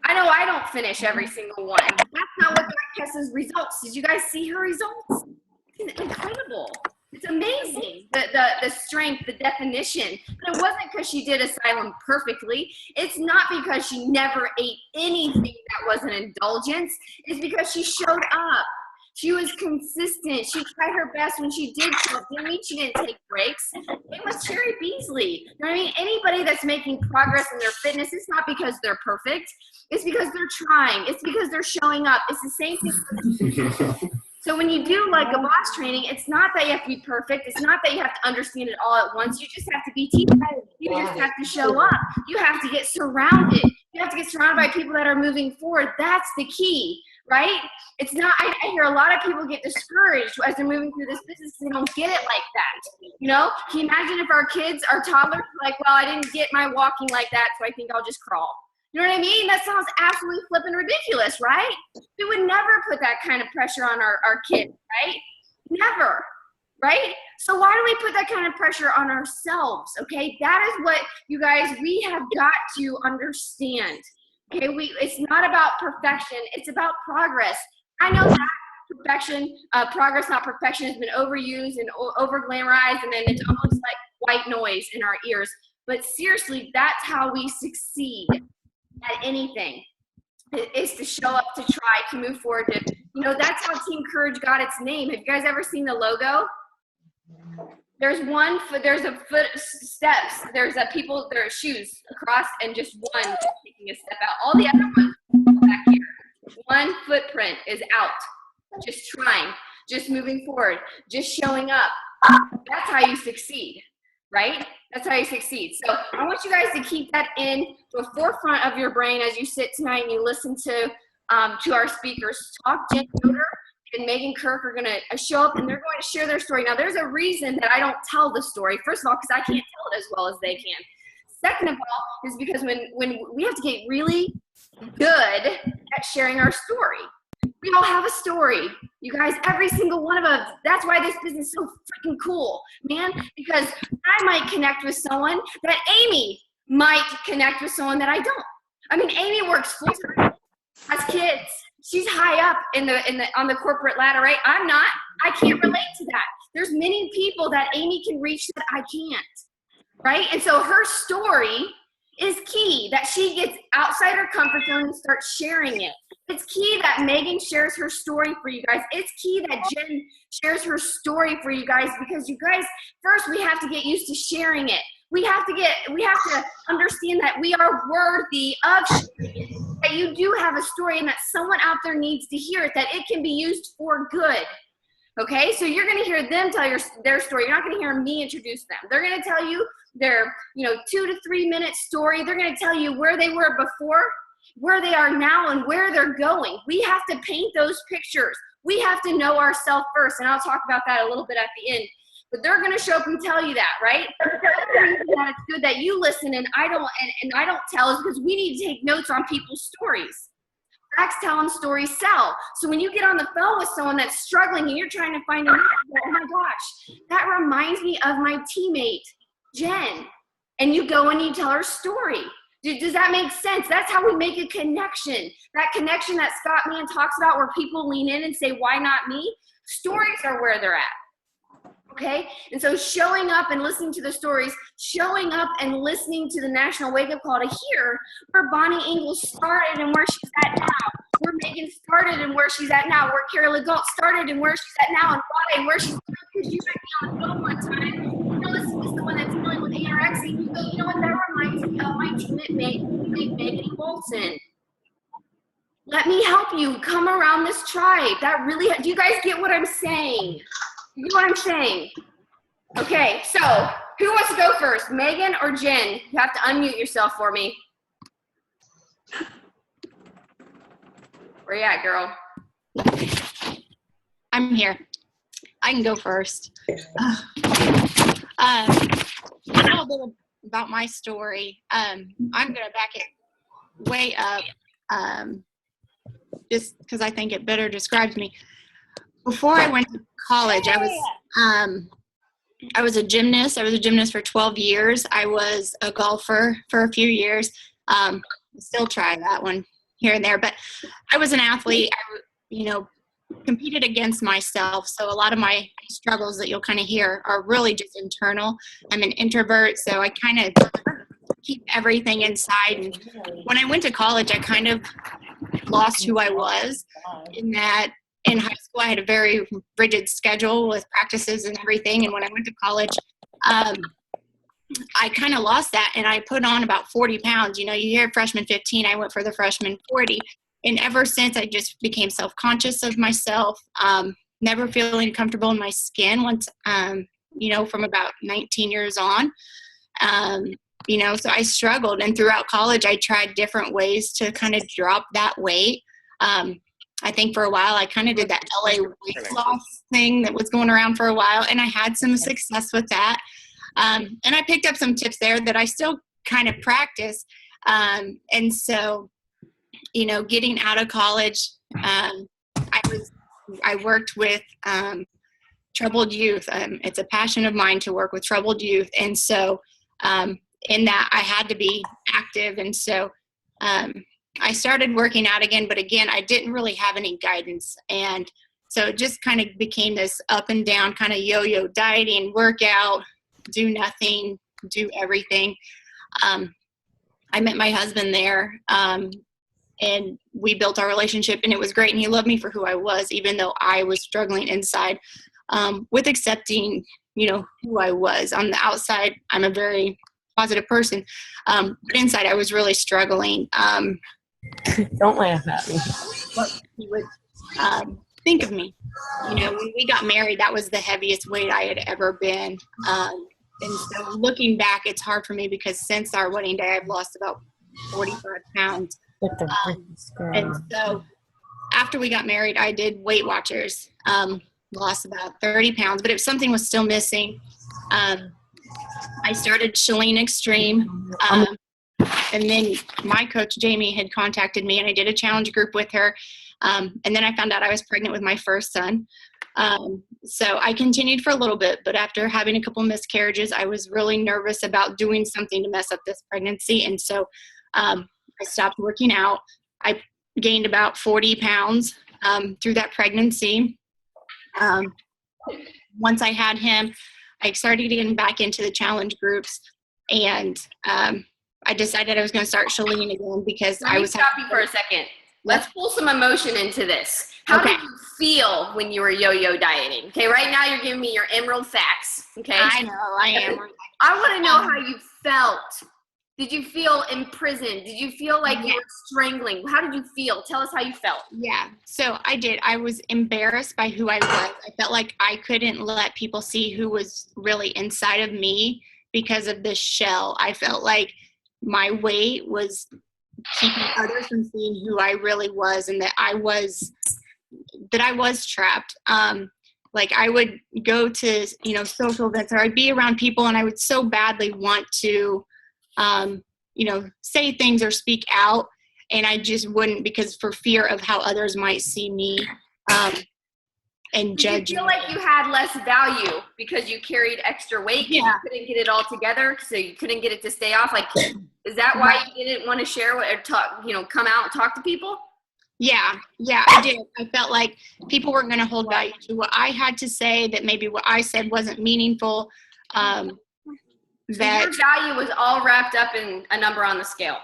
I know I don't finish every single one. That's not what got Kessa's results. Did you guys see her results? It's incredible. It's amazing, the strength, the definition. But it wasn't because she did Asylum perfectly. It's not because she never ate anything that was an indulgence. It's because she showed up. She was consistent. She tried her best when she did show up. Didn't mean she didn't take breaks. It was Cherry Beasley. You know what I mean? Anybody that's making progress in their fitness, it's not because they're perfect. It's because they're trying. It's because they're showing up. It's the same thing. So when you do like a boss training, it's not that you have to be perfect. It's not that you have to understand it all at once. You just have to be teachable. You just have to show up. You have to get surrounded. You have to get surrounded by people that are moving forward. That's the key, right? It's not, I hear a lot of people get discouraged as they're moving through this business. They don't get it like that. You know, can you imagine if our kids are toddlers like, well, I didn't get my walking like that, so I think I'll just crawl. You know what I mean? That sounds absolutely flippin' ridiculous, right? We would never put that kind of pressure on our kids, right? Never, right? So why do we put that kind of pressure on ourselves, okay? That is what, you guys, we have got to understand, okay? It's not about perfection. It's about progress. I know that perfection, progress, not perfection, has been overused and over-glamorized, and then it's almost like white noise in our ears. But seriously, that's how we succeed at anything, is to show up, to try, to move forward. You know, that's how Team Courage got its name. Have you guys ever seen the logo? There's one foot, there's a foot steps, there's a people, there are shoes across, and just one taking a step out. All the other ones back here. One footprint is out. Just trying, just moving forward, just showing up. That's how you succeed, right? That's how you succeed. So I want you guys to keep that in the forefront of your brain as you sit tonight and you listen to our speakers. Talk Jen Yoder and Megan Kirk are going to show up, and they're going to share their story. Now, there's a reason that I don't tell the story. First of all, because I can't tell it as well as they can. Second of all, is because when we have to get really good at sharing our story. We all have a story. You guys, every single one of us. That's why this business is so freaking cool, man. Because I might connect with someone that Amy might connect with someone that I don't. I mean, Amy works full time, has kids. She's high up on the corporate ladder, right? I'm not. I can't relate to that. There's many people that Amy can reach that I can't, right? And so her story is key, that she gets outside her comfort zone and starts sharing it. It's key that Megan shares her story for you guys. It's key that Jen shares her story for you guys, because you guys, first we have to get used to sharing it. We have to understand that we are worthy of sharing it, that you do have a story and that someone out there needs to hear it, that it can be used for good. Okay, so you're going to hear them tell their story. You're not going to hear me introduce them. They're going to tell you their 2 to 3 minute story. They're going to tell you where they were before, where they are now, and where they're going. We have to paint those pictures. We have to know ourselves first, and I'll talk about that a little bit at the end. But they're going to show up and tell you that, right? The reason that it's good that you listen and I don't tell is because we need to take notes on people's stories. Facts, telling stories sell. So when you get on the phone with someone that's struggling and you're trying to find an answer, oh my gosh, that reminds me of my teammate, Jen. And you go and you tell her story. Does that make sense? That's how we make a connection. That connection that Scott Mann talks about, where people lean in and say, why not me? Stories are where they're at. Okay? And so showing up and listening to the stories, showing up and listening to the National Wake Up Call to hear where Bonnie Ingalls started and where she's at now, where Megan started and where she's at now, where Carrie Legault started and where she's at now, and why, and where she's going. Because you might be on the phone one time, you're listening to someone that's dealing with anorexia, and you go, you know what, that reminds me of my teammate Megan Bolton. Let me help you come around this tribe. That really, do you guys get what I'm saying? You know what I'm saying? Okay, so who wants to go first, Megan or Jen? You have to unmute yourself for me. Where you at, girl? I'm here. I can go first. A little bit about my story. I'm going to back it way up just because I think it better describes me. Before I went to college, I was a gymnast. I was a gymnast for 12 years. I was a golfer for a few years. Still try that one. here and there. But I was an athlete. Competed against myself. So a lot of my struggles that you'll kind of hear are really just internal. I'm an introvert, so I kind of keep everything inside. And when I went to college, I kind of lost who I was, in that in high school I had a very rigid schedule with practices and everything. And when I went to college, I kind of lost that, and I put on about 40 pounds. You hear freshman 15, I went for the freshman 40. And ever since, I just became self-conscious of myself, never feeling comfortable in my skin once, from about 19 years on. So I struggled. And throughout college, I tried different ways to kind of drop that weight. I think for a while, I kind of did that LA weight loss thing that was going around for a while, and I had some success with that. And I picked up some tips there that I still kind of practice. And so, getting out of college, I worked with troubled youth. It's a passion of mine to work with troubled youth. And so in that, I had to be active. And so I started working out again, but again, I didn't really have any guidance. And so it just kind of became this up and down kind of yo-yo dieting, workout, do nothing, do everything. I met my husband there. And we built our relationship, and it was great. And he loved me for who I was, even though I was struggling inside with accepting, who I was. On the outside, I'm a very positive person. But inside, I was really struggling. Don't laugh at me. What he would think of me. When we got married, that was the heaviest weight I had ever been. And so looking back, it's hard for me because since our wedding day, I've lost about 45 pounds. And so after we got married, I did Weight Watchers, lost about 30 pounds, but if something was still missing, I started Chalene Extreme. And then my coach, Jamie, had contacted me, and I did a challenge group with her. And then I found out I was pregnant with my first son. So I continued for a little bit, but after having a couple miscarriages, I was really nervous about doing something to mess up this pregnancy. And so I stopped working out. I gained about 40 pounds through that pregnancy. Once I had him, I started getting back into the challenge groups, and I decided I was going to start Chalene again because I was. Stop you for a second. Let's pull some emotion into this. How did you feel when you were yo-yo dieting? Okay, right now you're giving me your emerald facts. Okay, I know I am. I want to know how you felt. Did you feel imprisoned? Did you feel like you were strangling? How did you feel? Tell us how you felt. Yeah, so I did. I was embarrassed by who I was. I felt like I couldn't let people see who was really inside of me because of this shell. I felt like my weight was keeping others from seeing who I really was, and that I was trapped. Like I would go to, social events, or I'd be around people, and I would so badly want to say things or speak out, and I just wouldn't because for fear of how others might see me and judge me. Did you feel like you had less value because you carried extra weight? Yeah. You couldn't get it all together, so you couldn't get it to stay off? Like, is that why you didn't want to share what, or talk, come out and talk to people? Yeah, I did. I felt like people weren't going to hold value to what I had to say, that maybe what I said wasn't meaningful. So your value was all wrapped up in a number on the scale.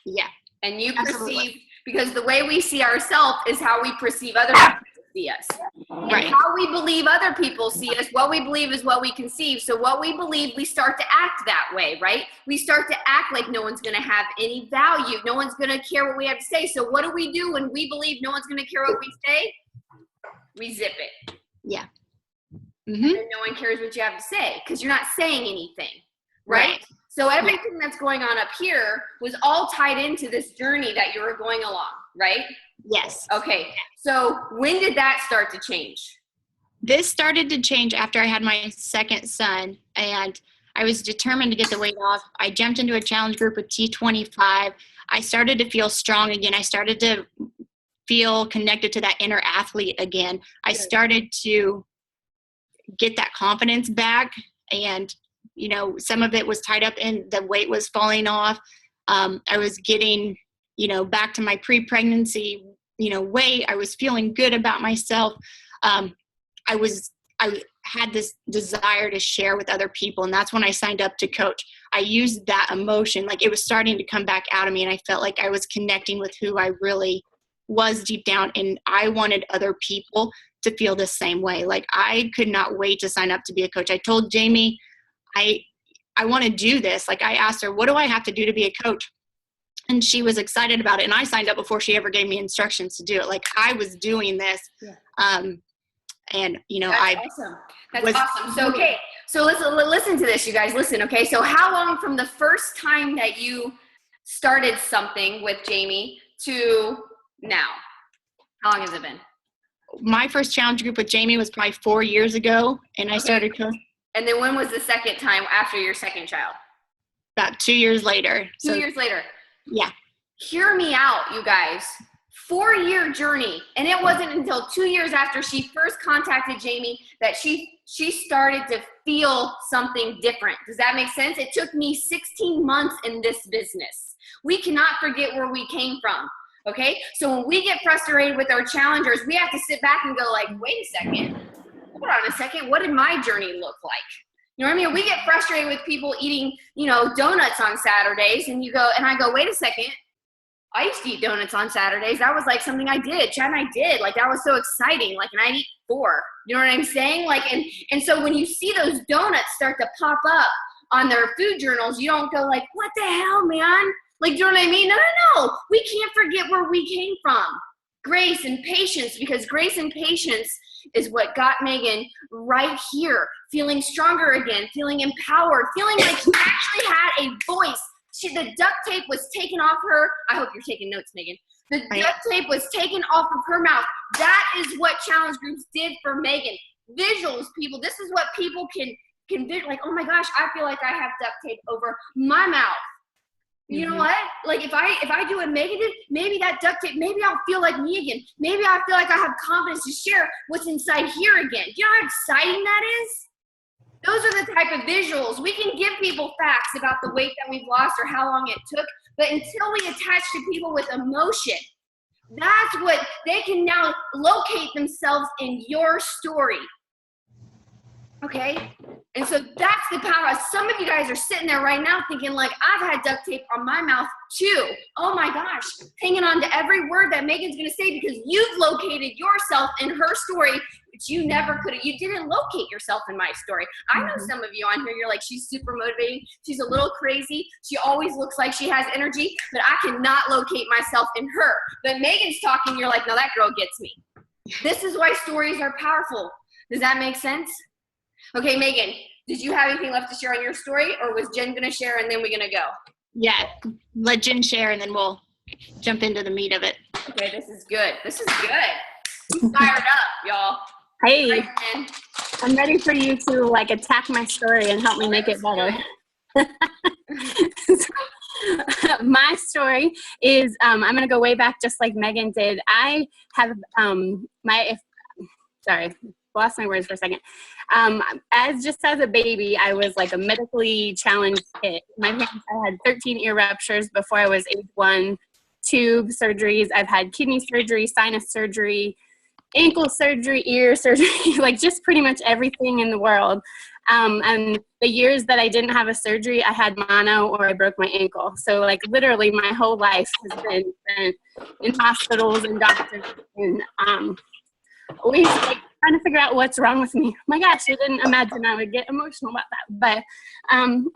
Yeah. And you perceive, because the way we see ourselves is how we perceive other people to see us. Right. And how we believe other people see us, what we believe is what we conceive. So what we believe, we start to act that way, right? We start to act like no one's going to have any value. No one's going to care what we have to say. So what do when we believe no one's going to care what we say? We zip it. Yeah. Mm-hmm. And no one cares what you have to say because you're not saying anything. Right? So everything that's going on up here was all tied into this journey that you were going along, right? Yes. Okay. So when did that start to change? This started to change after I had my second son, and I was determined to get the weight off. I jumped into a challenge group with T25. I started to feel strong again. I started to feel connected to that inner athlete again. I started to get that confidence back, and some of it was tied up in the weight was falling off. I was getting, back to my pre-pregnancy, weight. I was feeling good about myself. I had this desire to share with other people. And that's when I signed up to coach. I used that emotion, like it was starting to come back out of me. And I felt like I was connecting with who I really was deep down. And I wanted other people to feel the same way. Like I could not wait to sign up to be a coach. I told Jamie, I want to do this. Like I asked her, what do I have to do to be a coach? And she was excited about it. And I signed up before she ever gave me instructions to do it. Like I was doing this. Yeah. And That's awesome. That's awesome. So, okay. So listen to this, you guys. Listen, okay. So how long from the first time that you started something with Jamie to now? How long has it been? My first challenge group with Jamie was probably 4 years ago. And I started coaching. And then when was the second time after your second child? About 2 years later. 2 years later. Yeah. Hear me out, you guys. 4-year journey. And it wasn't until 2 years after she first contacted Jamie that she started to feel something different. Does that make sense? It took me 16 months in this business. We cannot forget where we came from. Okay? So when we get frustrated with our challengers, we have to sit back and go like, wait a second. Hold on a second. What did my journey look like? You know what I mean? We get frustrated with people eating, donuts on Saturdays, and I go, wait a second. I used to eat donuts on Saturdays. That was like something I did. Chad and I did. Like that was so exciting. Like, and I'd eat 4. You know what I'm saying? Like, and so when you see those donuts start to pop up on their food journals, you don't go like, what the hell, man? Like, do you know what I mean? No. We can't forget where we came from. Grace and patience, because grace and patience is what got Megan right here, feeling stronger again, feeling empowered, feeling like she actually had a voice. The duct tape was taken off her. I hope you're taking notes, Megan. The duct tape was taken off of her mouth. That is what challenge groups did for Megan. Visuals, people. This is what people can like, oh my gosh, I feel like I have duct tape over my mouth. You know what? Like if I do what Megan did, maybe that duct tape, maybe I'll feel like me again. Maybe I feel like I have confidence to share what's inside here again. Do you know how exciting that is? Those are the type of visuals. We can give people facts about the weight that we've lost or how long it took, but until we attach to people with emotion, that's what they can now locate themselves in your story. Okay? And so that's the power. Some of you guys are sitting there right now thinking like, I've had duct tape on my mouth too. Oh my gosh. Hanging on to every word that Megan's going to say because you've located yourself in her story, which you never could have. You didn't locate yourself in my story. I know some of you on here, you're like, she's super motivating. She's a little crazy. She always looks like she has energy, but I cannot locate myself in her. But Megan's talking, you're like, no, that girl gets me. This is why stories are powerful. Does that make sense? Okay, Megan, did you have anything left to share on your story, or was Jen going to share and then we're going to go? Yeah, let Jen share and then we'll jump into the meat of it. Okay, this is good. This is good. I'm fired up, y'all. Hey, Right, I'm ready for you to like attack my story and help me make it better. My story is, I'm going to go way back just like Megan did. I have lost my words for a second. As a baby, I was like a medically challenged kid. My parents, I had 13 ear ruptures before I was age 1, tube surgeries. I've had kidney surgery, sinus surgery, ankle surgery, ear surgery, like just pretty much everything in the world. And the years that I didn't have a surgery, I had mono or I broke my ankle. So like literally my whole life has been spent in hospitals and doctors and always like trying to figure out what's wrong with me. Oh my gosh, I didn't imagine I would get emotional about that. But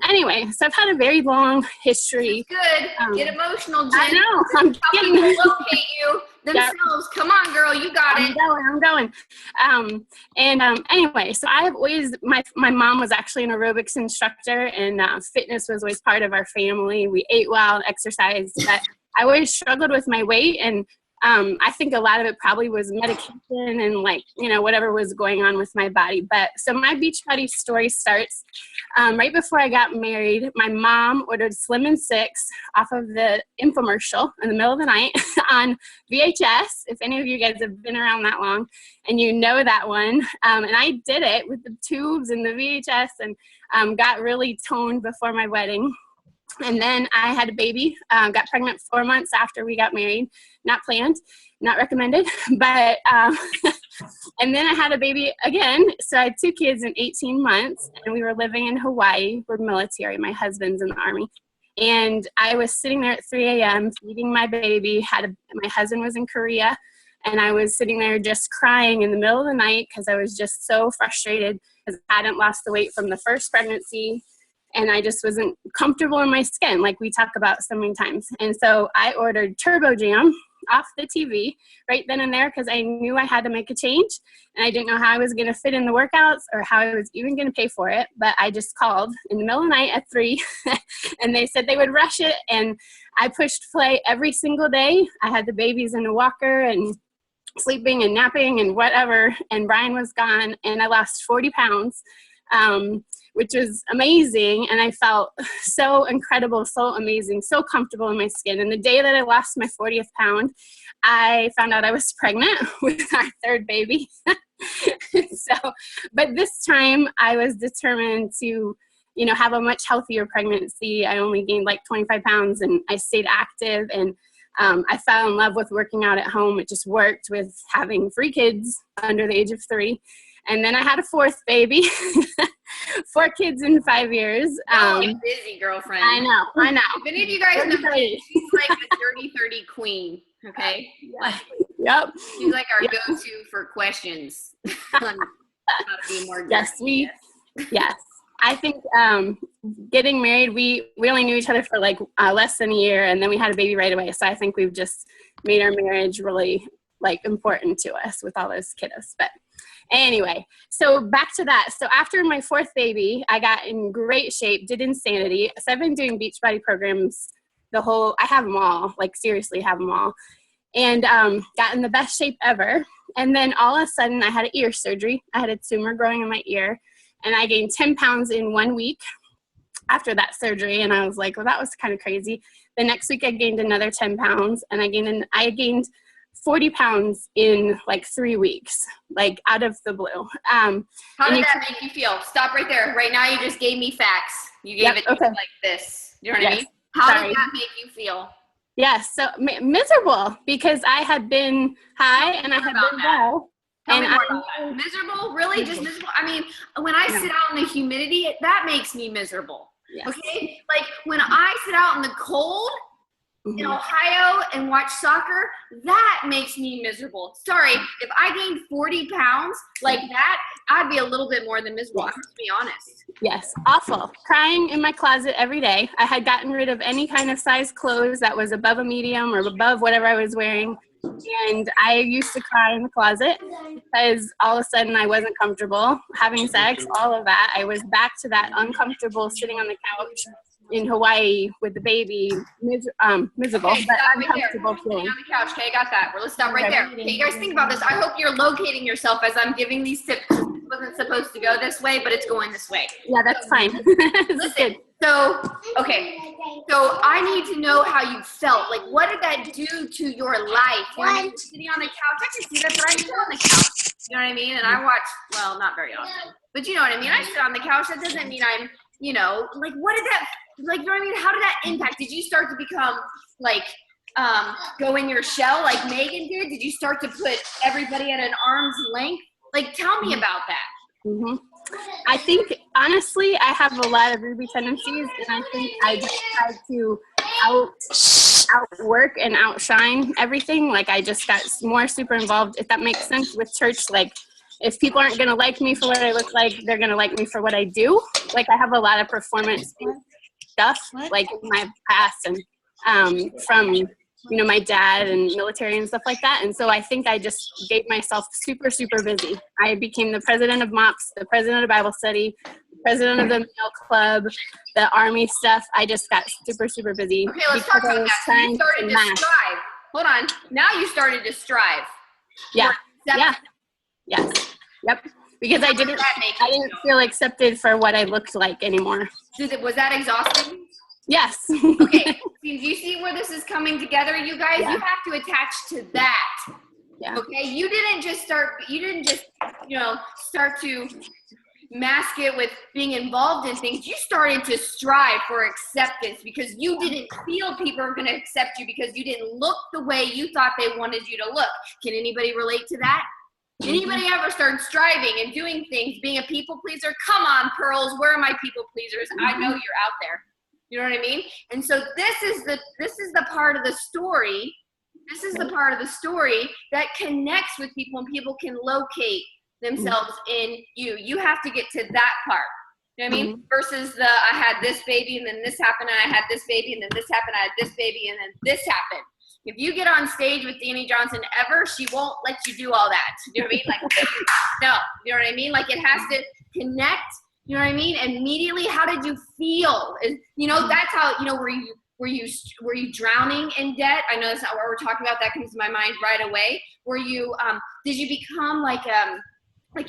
anyway, so I've had a very long history. Good. Get emotional, Jen. I know. I'm getting people locate you themselves. Yep. Come on, girl. You got it. I'm going. Anyway, so I have always, my mom was actually an aerobics instructor, and fitness was always part of our family. We ate well, exercised, but I always struggled with my weight, and I think a lot of it probably was medication and like, whatever was going on with my body. But so my Beachbody story starts right before I got married. My mom ordered Slim and Six off of the infomercial in the middle of the night on VHS, if any of you guys have been around that long and you know that one. And I did it with the tubes and the VHS and got really toned before my wedding. And then I had a baby, got pregnant 4 months after we got married. Not planned, not recommended, but, and then I had a baby again. So I had 2 kids in 18 months, and we were living in Hawaii. We're military. My husband's in the Army. And I was sitting there at 3 a.m. feeding my baby. My husband was in Korea, and I was sitting there just crying in the middle of the night because I was just so frustrated because I hadn't lost the weight from the first pregnancy. And I just wasn't comfortable in my skin, like we talk about so many times. And so I ordered Turbo Jam off the TV right then and there because I knew I had to make a change. And I didn't know how I was going to fit in the workouts or how I was even going to pay for it. But I just called in the middle of the night at 3 and they said they would rush it. And I pushed play every single day. I had the babies in a walker and sleeping and napping and whatever. And Brian was gone, and I lost 40 pounds. Which was amazing. And I felt so incredible, so amazing, so comfortable in my skin. And the day that I lost my 40th pound, I found out I was pregnant with our 3rd baby. But this time I was determined to, have a much healthier pregnancy. I only gained like 25 pounds and I stayed active, and I fell in love with working out at home. It just worked with having 3 kids under the age of 3. And then I had a 4th baby, 4 kids in 5 years. You're busy, girlfriend. I know. If any of you guys know, she's like the 30-30 queen, okay? Yep. She's like our go-to for questions on how to be more Yes. I think getting married, we only knew each other for like less than a year, and then we had a baby right away. So I think we've just made our marriage really like important to us with all those kiddos. But anyway, so back to that. So after my 4th baby, I got in great shape, did Insanity. So I've been doing Beachbody programs I have them all, like seriously have them all. And got in the best shape ever. And then all of a sudden I had an ear surgery. I had a tumor growing in my ear, and I gained 10 pounds in 1 week after that surgery. And I was like, well, that was kind of crazy. The next week I gained another 10 pounds, and I gained 40 pounds in like 3 weeks, like out of the blue. How did that make you feel? Stop right there. Right now you just gave me facts. You gave it like this. You know what I mean? How did that make you feel? Yes, so miserable because I had been high and I had been low. Tell me more about that. Miserable? Really? Just miserable? I mean, when I sit out in the humidity, that makes me miserable. Yes. Okay? Like when I sit out in the cold, in Ohio and watch soccer, that makes me miserable. Sorry, if I gained 40 pounds like that, I'd be a little bit more than miserable, to be honest. Yes, awful. Crying in my closet every day. I had gotten rid of any kind of size clothes that was above a medium or above whatever I was wearing. And I used to cry in the closet because all of a sudden I wasn't comfortable having sex, all of that. I was back to that uncomfortable sitting on the couch in Hawaii with the baby, miserable, okay, but uncomfortable feeling. On the couch. Okay, I got that. Let's stop right there. Okay, you guys think about this. I hope you're locating yourself as I'm giving these tips. It wasn't supposed to go this way, but it's going this way. Yeah, that's fine. Listen, so I need to know how you felt. Like, what did that do to your life? You know, you're sitting on the couch. I can see that, but I'm still on the couch. You know what I mean? And I watch, well, not very often, but you know what I mean? I sit on the couch. That doesn't mean I'm, like, what did that, like, you know what I mean? How did that impact? Did you start to become, like, go in your shell like Megan did? Did you start to put everybody at an arm's length? Like, tell me about that. Mm-hmm. I think, honestly, I have a lot of Ruby tendencies, and I think I just tried to outwork and outshine everything. Like, I just got more super involved, if that makes sense, with church. Like, if people aren't going to like me for what I look like, they're going to like me for what I do. Like, I have a lot of performance stuff, like, in my past and from, my dad and military and stuff like that. And so I think I just gave myself super, super busy. I became the president of MOPS, the president of Bible study, president of the male club, the Army stuff. I just got super, super busy. Okay, let's talk about that. So you started to strive. Hold on. Now you started to strive. Yeah. Yeah. Yes. Yep. Because I didn't feel accepted for what I looked like anymore. Was that exhausting? Yes. Okay. Do you see where this is coming together, you guys? Yeah. You have to attach to that. Yeah. Okay. You didn't just start to, mask it with being involved in things, you started to strive for acceptance because you didn't feel people were going to accept you because you didn't look the way you thought they wanted you to look. Can anybody relate to that? Anybody ever start striving and doing things, being a people pleaser? Come on, Pearls, where are my people pleasers? I know you're out there. You know what I mean? And so this is the part of the story. This is the part of the story that connects with people and people can locate themselves in you. You have to get to that part. You know what I mean? Versus I had this baby and then this happened and I had this baby and then this happened, I had this baby and then this happened. If you get on stage with Danny Johnson ever, she won't let you do all that. You know what I mean? Like, no, you know what I mean? Like, it has to connect, you know what I mean? Immediately, how did you feel? You know, that's how, you know, were you drowning in debt? I know that's not what we're talking about. That comes to my mind right away. Were you, did you become like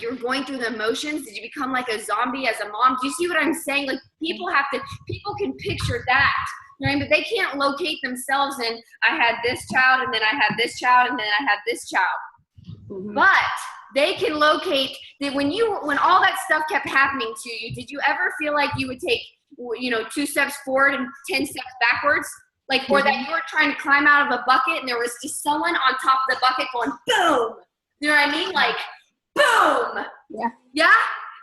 you were going through the emotions? Did you become like a zombie as a mom? Do you see what I'm saying? Like, people can picture that. You know what I mean? But they can't locate themselves in, I had this child, and then I had this child, and then I had this child. But they can locate that when all that stuff kept happening to you, did you ever feel like you would take, you know, 2 steps forward and 10 steps backwards? Like, or that you were trying to climb out of a bucket and there was just someone on top of the bucket going, boom! You know what I mean? Like, boom! Yeah. Yeah?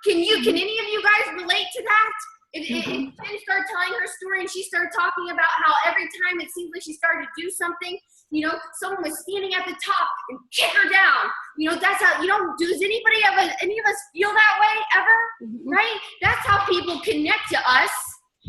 Can any of you guys relate to that? If Jen started telling her story and she started talking about how every time it seems like she started to do something, you know, someone was standing at the top and kick her down. You know, that's how, you know, does any of us feel that way ever? Right? That's how people connect to us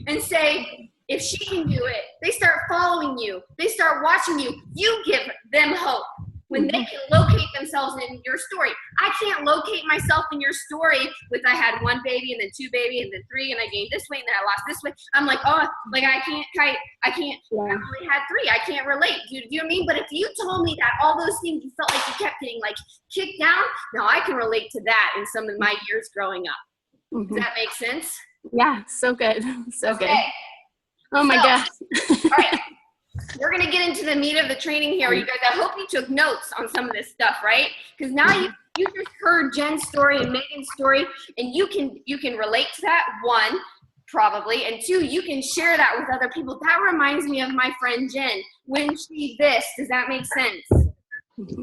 and say, if she can do it, they start following you. They start watching you. You give them hope. When they can locate themselves in your story. I can't locate myself in your story with I had 1 baby and then 2 babies and then 3 and I gained this weight and then I lost this weight. I'm like, oh, like I only had 3. I can't relate. Do you know what I mean? But if you told me that all those things you felt like you kept getting like kicked down, now I can relate to that in some of my years growing up. Does that make sense? Yeah, so good. So okay. Good. Oh my gosh. All right. We're going to get into the meat of the training here, you guys. I hope you took notes on some of this stuff, right? Because now you just heard Jen's story and Megan's story, and you can relate to that, 1, probably, and 2, you can share that with other people. That reminds me of my friend Jen. When she does that make sense?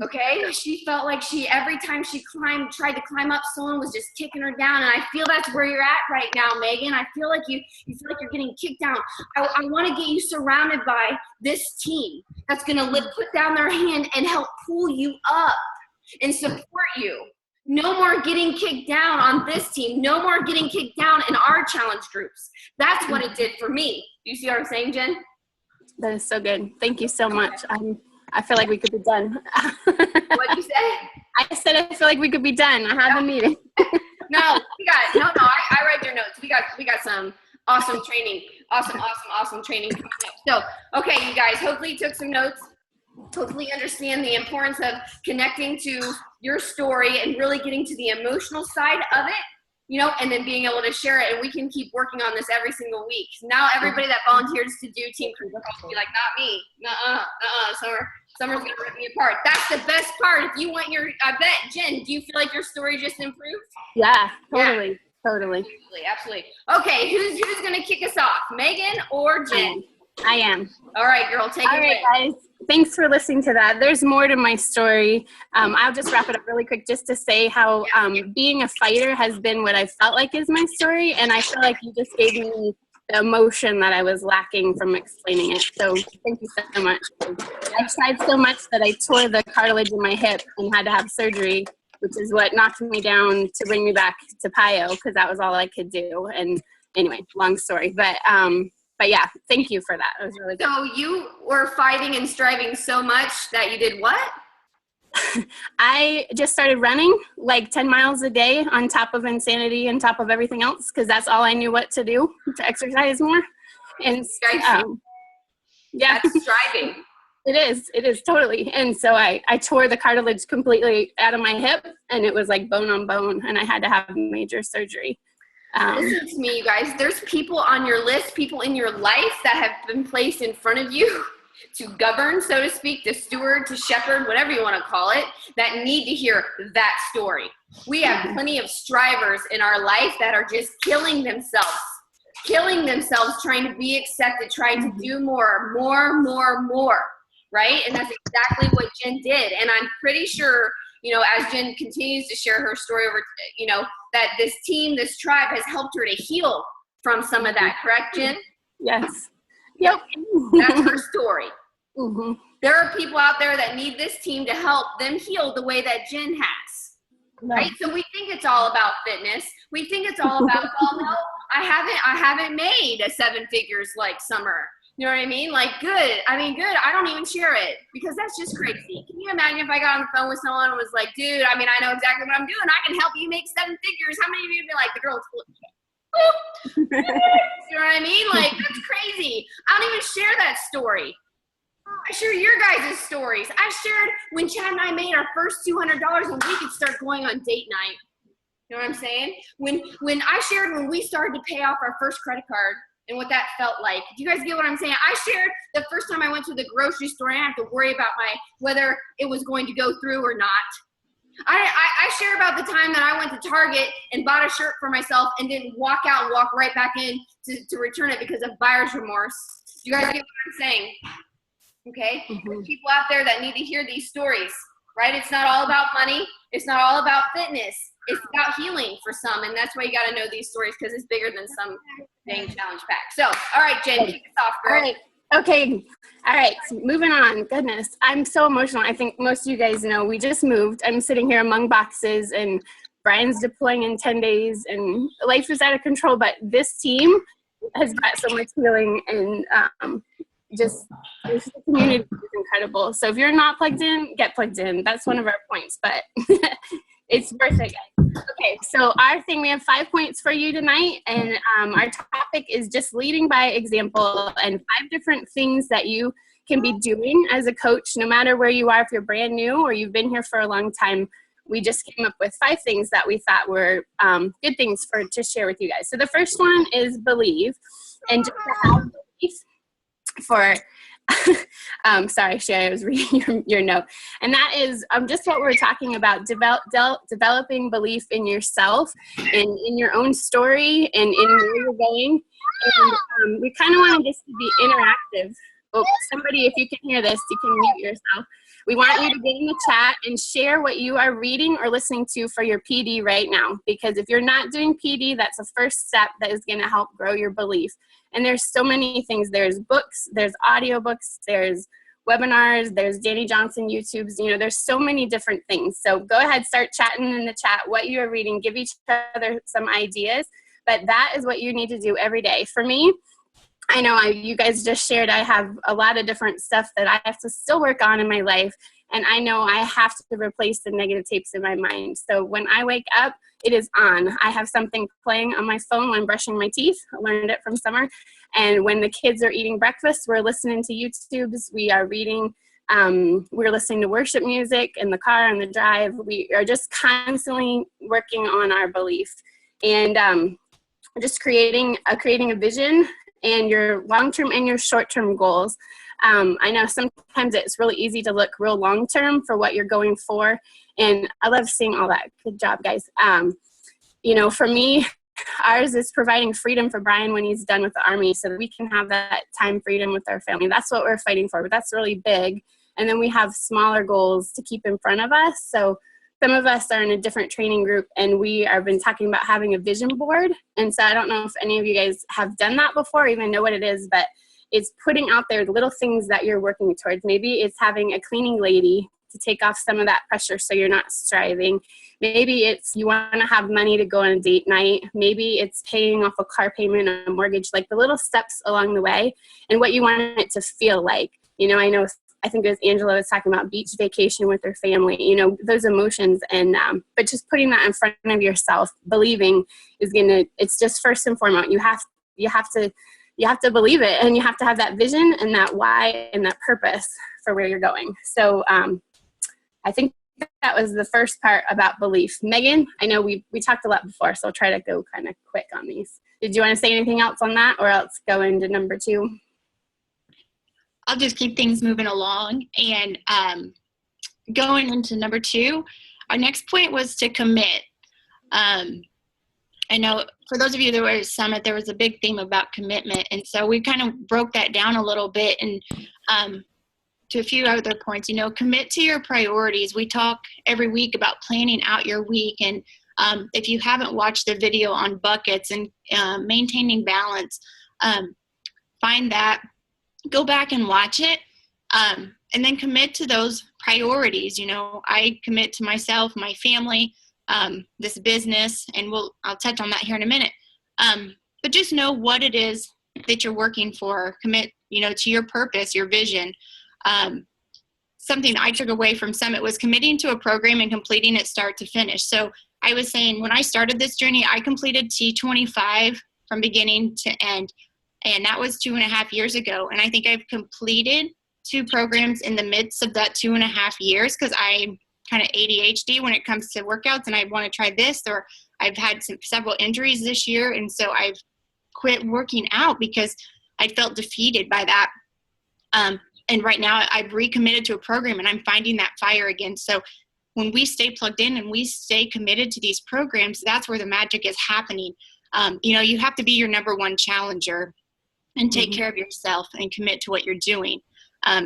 Okay? She felt like every time she tried to climb up, someone was just kicking her down, and I feel that's where you're at right now, Megan. I feel like you feel like you're getting kicked down. I want to get you surrounded by this team that's going to put down their hand and help pull you up and support you. No more getting kicked down on this team. No more getting kicked down in our challenge groups. That's what it did for me. Do you see what I'm saying, Jen? That is so good. Thank you so much. I feel like we could be done. What'd you say? I said I feel like we could be done. I have a meeting. No, I read your notes. We got some awesome training. Awesome training coming up. So, okay, you guys, hopefully you took some notes. Hopefully you understand the importance of connecting to your story and really getting to the emotional side of it, you know, and then being able to share it. And we can keep working on this every single week. Now everybody that volunteers to do Team Crew will be like, not me. Summer's going to rip me apart. That's the best part. If you want I bet, Jen, do you feel like your story just improved? Yeah, totally. Yeah. Totally. Absolutely. Okay, who's going to kick us off? Megan or Jen? I am. All right, girl, take it away. All right, guys. Thanks for listening to that. There's more to my story. I'll just wrap it up really quick just to say how being a fighter has been what I felt like is my story. And I feel like you just gave me the emotion that I was lacking from explaining it. So thank you so much. I tried so much that I tore the cartilage in my hip and had to have surgery, which is what knocked me down to bring me back to PIO because that was all I could do. And anyway, long story. But yeah, thank you for that. It was really good. So you were fighting and striving so much that you did what? I just started running like 10 miles a day on top of insanity and top of everything else because that's all I knew what to do to exercise more. And yeah, that's striving. It is totally. And so I tore the cartilage completely out of my hip and it was like bone on bone and I had to have major surgery. Listen to me, you guys. There's people on your list, people in your life that have been placed in front of you to govern, so to speak, to steward, to shepherd, whatever you want to call it, that need to hear that story. We have plenty of strivers in our life that are just killing themselves, trying to be accepted, trying to do more, right? And that's exactly what Jen did. And I'm pretty sure, you know, as Jen continues to share her story over, you know, that this team, this tribe has helped her to heal from some of that, correct, Jen? Yes. Yep. That's her story. Mm-hmm. There are people out there that need this team to help them heal the way that Jen has. Right? So we think it's all about fitness. We think it's all about, well, no, I haven't made a 7 figures like Summer. You know what I mean? Like, good. I mean, good. I don't even share it because that's just crazy. Can you imagine if I got on the phone with someone and was like, dude, I mean, I know exactly what I'm doing. I can help you make 7 figures. How many of you would be like, the girl's you know what I mean? Like, that's crazy. I don't even share that story. I share your guys' stories. I shared when Chad and I made our first $200 and we could start going on date night. You know what I'm saying? When I shared when we started to pay off our first credit card and what that felt like. Do you guys get what I'm saying? I shared the first time I went to the grocery store and I didn't have to worry about whether it was going to go through or not. I share about the time that I went to Target and bought a shirt for myself and didn't walk out and walk right back in to return it because of buyer's remorse. Do you guys get what I'm saying? Okay? There's people out there that need to hear these stories, right? It's not all about money. It's not all about fitness. It's about healing for some, and that's why you got to know these stories because it's bigger than some dang challenge pack. So, all right, Jen, kick us off, girl. All right. Okay. All right. So moving on. Goodness, I'm so emotional. I think most of you guys know we just moved. I'm sitting here among boxes, and Brian's deploying in 10 days, and life is out of control. But this team has brought so much healing, and just the community is incredible. So if you're not plugged in, get plugged in. That's one of our points, but it's worth it, guys. Okay, so our thing, we have 5 points for you tonight, and our topic is just leading by example, and 5 different things that you can be doing as a coach, no matter where you are, if you're brand new or you've been here for a long time. We just came up with 5 things that we thought were good things to share with you guys. So the first one is believe, and just to have belief for sorry, Shay, I was reading your note. And that is just what we're talking about, developing belief in yourself and in your own story and in where you're going. And we kind of wanted this to be interactive. Oh, somebody, if you can hear this, you can mute yourself. We want you to get in the chat and share what you are reading or listening to for your PD right now. Because if you're not doing PD, that's the first step that is going to help grow your belief. And there's so many things. There's books, there's audiobooks, there's webinars, there's Danny Johnson YouTubes. You know, there's so many different things. So go ahead, start chatting in the chat what you are reading. Give each other some ideas. But that is what you need to do every day. For me, I know you guys just shared I have a lot of different stuff that I have to still work on in my life. And I know I have to replace the negative tapes in my mind. So when I wake up, it is on. I have something playing on my phone when brushing my teeth. I learned it from Summer. And when the kids are eating breakfast, we're listening to YouTubes. We are reading. We're listening to worship music in the car, on the drive. We are just constantly working on our belief. And just creating a vision and your long-term and your short-term goals. I know sometimes it's really easy to look real long-term for what you're going for, and I love seeing all that. Good job, guys. You know, for me, ours is providing freedom for Brian when he's done with the Army so that we can have that time freedom with our family. That's what we're fighting for, but that's really big. And then we have smaller goals to keep in front of us. So some of us are in a different training group, and we have been talking about having a vision board. And so I don't know if any of you guys have done that before or even know what it is, but it's putting out there the little things that you're working towards. Maybe it's having a cleaning lady to take off some of that pressure so you're not striving. Maybe it's you want to have money to go on a date night. Maybe it's paying off a car payment or a mortgage, like the little steps along the way and what you want it to feel like. You know, I think it was Angela was talking about beach vacation with her family, you know, those emotions. And, but just putting that in front of yourself, believing is it's just first and foremost, you have to believe it, and you have to have that vision and that why and that purpose for where you're going. So I think that was the first part about belief. Megan, I know we talked a lot before, so I'll try to go kind of quick on these. Did you want to say anything else on that, or else go into number 2? I'll just keep things moving along. And going into number 2, our next point was to commit. I know for those of you that were at Summit, there was a big theme about commitment. And so we kind of broke that down a little bit and to a few other points, commit to your priorities. We talk every week about planning out your week. And if you haven't watched the video on buckets and maintaining balance, find that, go back and watch it, and then commit to those priorities. I commit to myself, my family, this business, and I'll touch on that here in a minute. But just know what it is that you're working for. Commit, to your purpose, your vision. Something I took away from Summit was committing to a program and completing it start to finish. So I was saying when I started this journey, I completed T25 from beginning to end, and that was 2.5 years ago. And I think I've completed 2 programs in the midst of that 2.5 years because I'm kind of ADHD when it comes to workouts, and I want to try this, or I've had several injuries this year, and so I've quit working out because I felt defeated by that. And right now I've recommitted to a program, and I'm finding that fire again. So when we stay plugged in and we stay committed to these programs, that's where the magic is happening. You have to be your number one challenger and take care of yourself and commit to what you're doing.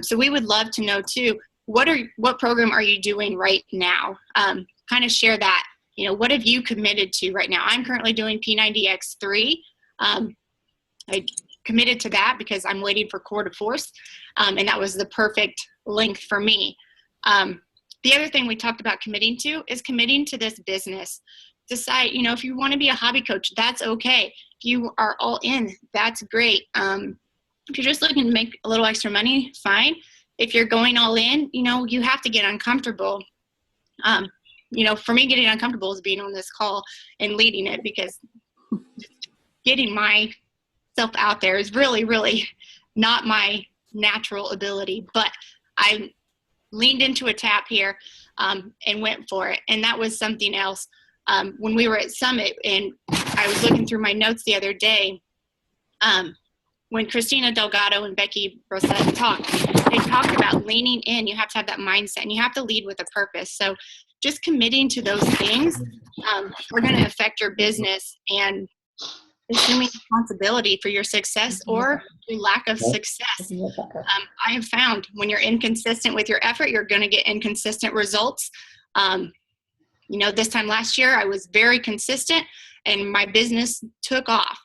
So we would love to know too, what program are you doing right now? Kind of share that. What have you committed to right now? I'm currently doing P90X3. I committed to that because I'm waiting for core to force, and that was the perfect length for me. The other thing we talked about committing to is committing to this business. Decide, if you want to be a hobby coach, that's okay. If you are all in, that's great. If you're just looking to make a little extra money, fine. If you're going all in, you have to get uncomfortable. For me, getting uncomfortable is being on this call and leading it, because getting myself out there is really, really not my natural ability. But I leaned into a tap here and went for it. And that was something else. When we were at Summit, and I was looking through my notes the other day, when Christina Delgado and Becky Rosette talked, they talked about leaning in. You have to have that mindset, and you have to lead with a purpose. So just committing to those things are going to affect your business and assuming responsibility for your success or your lack of success. I have found when you're inconsistent with your effort, you're going to get inconsistent results. This time last year, I was very consistent and my business took off.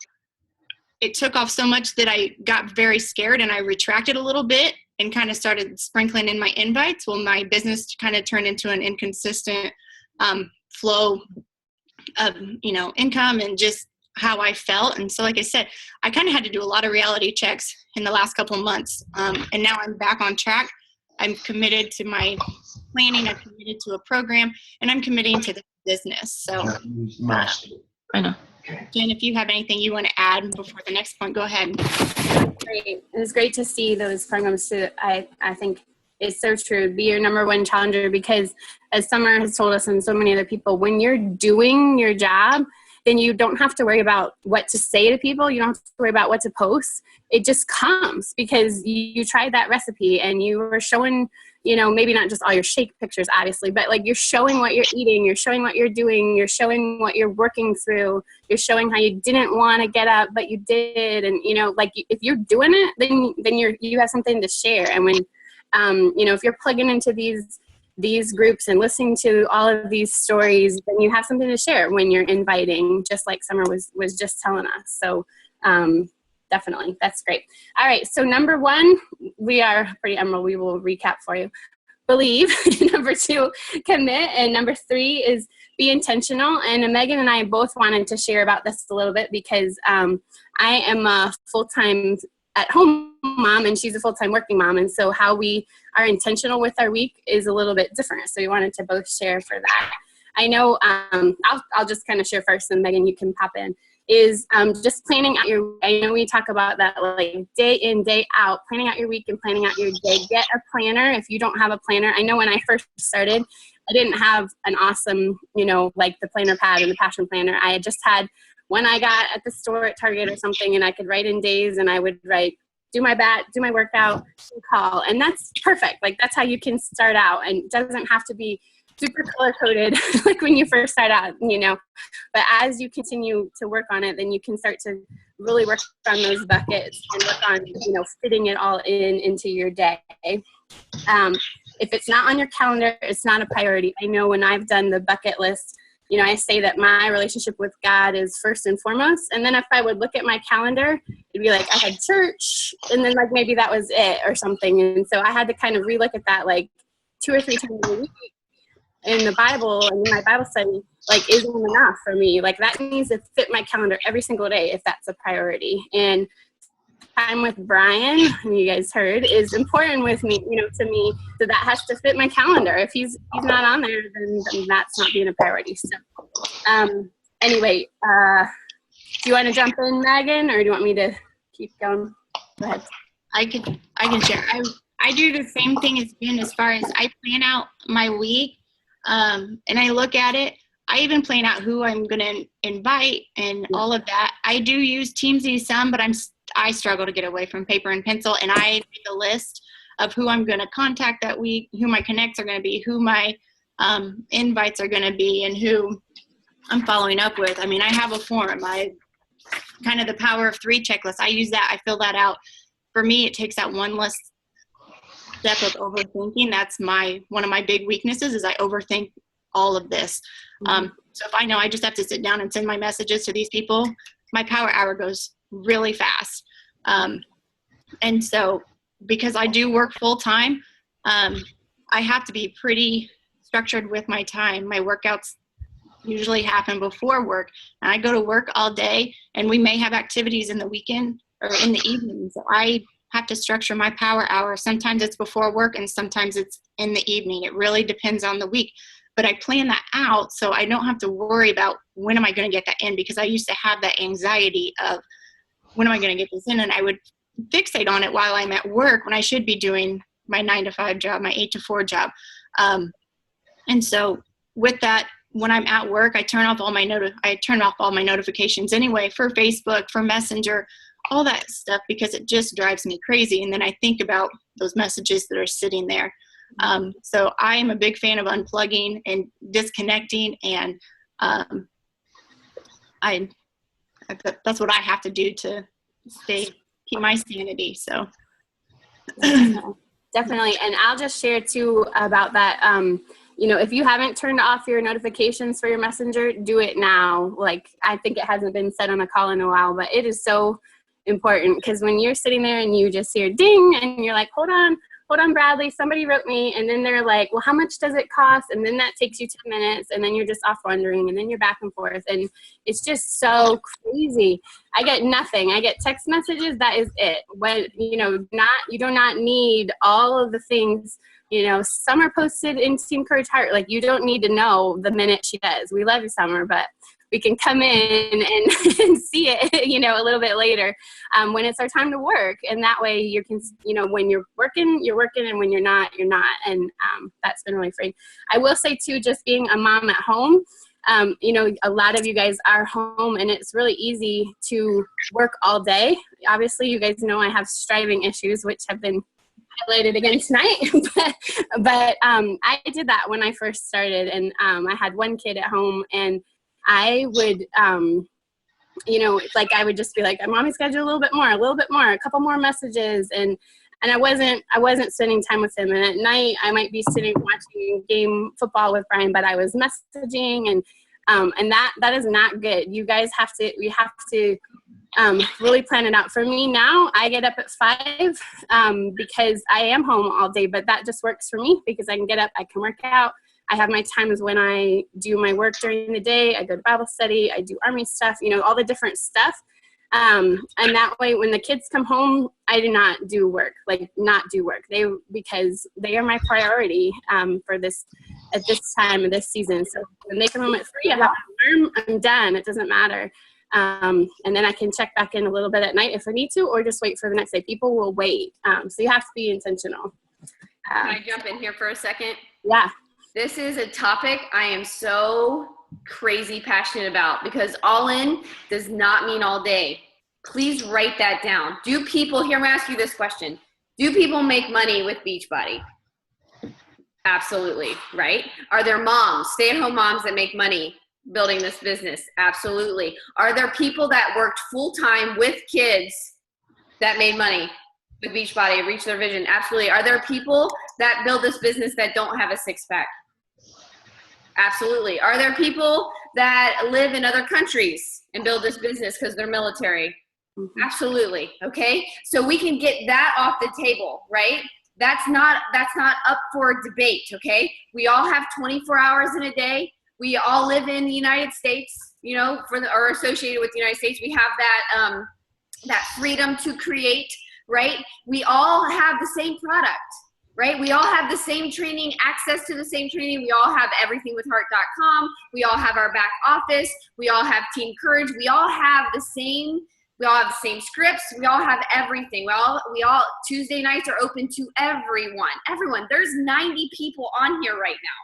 It took off so much that I got very scared and I retracted a little bit and kind of started sprinkling in my invites. Well, my business kind of turned into an inconsistent flow of, income and just how I felt. And so, like I said, I kind of had to do a lot of reality checks in the last couple of months. And now I'm back on track. I'm committed to my planning. I'm committed to a program, and I'm committing to the business. So, I know. Jen, if you have anything you want to add before the next point, go ahead. Great. It was great to see those programs too. I think it's so true. Be your number one challenger, because as Summer has told us and so many other people, when you're doing your job, then you don't have to worry about what to say to people. You don't have to worry about what to post. It just comes because you tried that recipe and you were showing, maybe not just all your shake pictures, obviously, but like you're showing what you're eating, you're showing what you're doing, you're showing what you're working through, you're showing how you didn't want to get up, but you did. And, if you're doing it, then you have something to share. And when, if you're plugging into these groups and listening to all of these stories, then you have something to share when you're inviting, just like Summer was just telling us. So definitely, that's great. All right, so number 1, we are pretty emerald. We will recap for you. Believe. Number 2, commit. And number 3 is be intentional. And Megan and I both wanted to share about this a little bit because I am a full-time at-home mom and she's a full-time working mom. And so how we are intentional with our week is a little bit different. So we wanted to both share for that. I know I'll just kind of share first, and Megan, you can pop in. Is just planning out your, I know we talk about that like day in, day out, planning out your week and planning out your day. Get a planner if you don't have a planner. I know when I first started, I didn't have an awesome, like the planner pad and the passion planner. I had just had one I got at the store at Target or something, and I could write in days, and I would write do my workout, call. And that's perfect. Like, that's how you can start out, and it doesn't have to be super color coded like when you first start out, but as you continue to work on it, then you can start to really work on those buckets and work on, fitting it all into your day. If it's not on your calendar, it's not a priority. I know when I've done the bucket list, I say that my relationship with God is first and foremost. And then if I would look at my calendar, it'd be like I had church, and then like maybe that was it or something. And so I had to kind of relook at that like 2 or 3 times a week in the Bible and in my Bible study, like, isn't enough for me. Like, that needs to fit my calendar every single day if that's a priority. And time with Brian, who you guys heard, is important with me, to me. So that has to fit my calendar. If he's not on there, then that's not being a priority. So, anyway, do you want to jump in, Megan, or do you want me to keep going? Go ahead. I can share. I do the same thing as Ben as far as I plan out my week, and I look at it. I even plan out who I'm going to invite and all of that. I do use Teamsy some, but I struggle to get away from paper and pencil, and I make a list of who I'm going to contact that week, who my connects are going to be, who my invites are going to be, and who I'm following up with. I mean, I have a form. I kind of the power of 3 checklist. I use that. I fill that out. For me, it takes that one less step of overthinking. That's one of my big weaknesses is I overthink all of this. So if I know I just have to sit down and send my messages to these people, my power hour goes really fast. And so because I do work full time, I have to be pretty structured with my time. My workouts usually happen before work, and I go to work all day, and we may have activities in the weekend or in the evening. So I have to structure my power hour. Sometimes it's before work and sometimes it's in the evening. It really depends on the week. But I plan that out so I don't have to worry about when am I going to get that in, because I used to have that anxiety of when am I going to get this in, and I would fixate on it while I'm at work when I should be doing my 9 to 5 job, my 8 to 4 job. And so with that, when I'm at work, I turn off all my notifications anyway for Facebook, for Messenger, all that stuff, because it just drives me crazy. And then I think about those messages that are sitting there. So I am a big fan of unplugging and disconnecting, and that's what I have to do to keep my sanity. So definitely. And I'll just share too about that. If you haven't turned off your notifications for your messenger, do it now. Like, I think it hasn't been said on a call in a while, but it is so important, because when you're sitting there and you just hear ding and you're like, hold on, Bradley, somebody wrote me. And then they're like, well, how much does it cost? And then that takes you 10 minutes, and then you're just off wondering, and then you're back and forth. And it's just so crazy. I get nothing. I get text messages. That is it. When, you do not need all of the things. Summer posted in Team Courage Heart. Like, you don't need to know the minute she does. We love you, Summer, but we can come in and see it, a little bit later when it's our time to work. And that way you can, when you're working, and when you're not, you're not. And that's been really freeing. I will say too, just being a mom at home, a lot of you guys are home, and it's really easy to work all day. Obviously, you guys know I have striving issues, which have been highlighted again tonight, but I did that when I first started, and I had one kid at home, and I would, I would just be like, Mommy's got to do a little bit more, a couple more messages, and I wasn't spending time with him. And at night, I might be sitting watching game football with Brian, but I was messaging, and that is not good. You guys have to really plan it out. For me now, I get up at 5 because I am home all day, but that just works for me because I can get up, I can work out. I have my times when I do my work during the day. I go to Bible study, I do Army stuff, all the different stuff. And that way, when the kids come home, I do not do work, because they are my priority for this at this time of this season. So when they come home at 3, I have an alarm, I'm done. It doesn't matter. And then I can check back in a little bit at night if I need to, or just wait for the next day. People will wait. So you have to be intentional. Can I jump in here for a second? Yeah. This is a topic I am so crazy passionate about, because all in does not mean all day. Please write that down. Do people, here I'm gonna ask you this question. Do people make money with Beachbody? Absolutely, right? Are there moms, stay-at-home moms that make money building this business? Absolutely. Are there people that worked full-time with kids that made money with Beachbody, reach their vision? Absolutely. Are there people that build this business that don't have a six-pack? Absolutely. Are there people that live in other countries and build this business because they're military? Absolutely. Okay. So we can get that off the table, right? That's not up for debate. Okay. We all have 24 hours in a day. We all live in the United States, you know, or associated with the United States. We have that freedom to create, right? We all have the same product, right? We all have the same training, access to the same training. We all have everythingwithheart.com. We all have our back office. We all have Team Courage. We all have the same scripts. We all have everything. We all Tuesday nights are open to everyone. There's 90 people on here right now.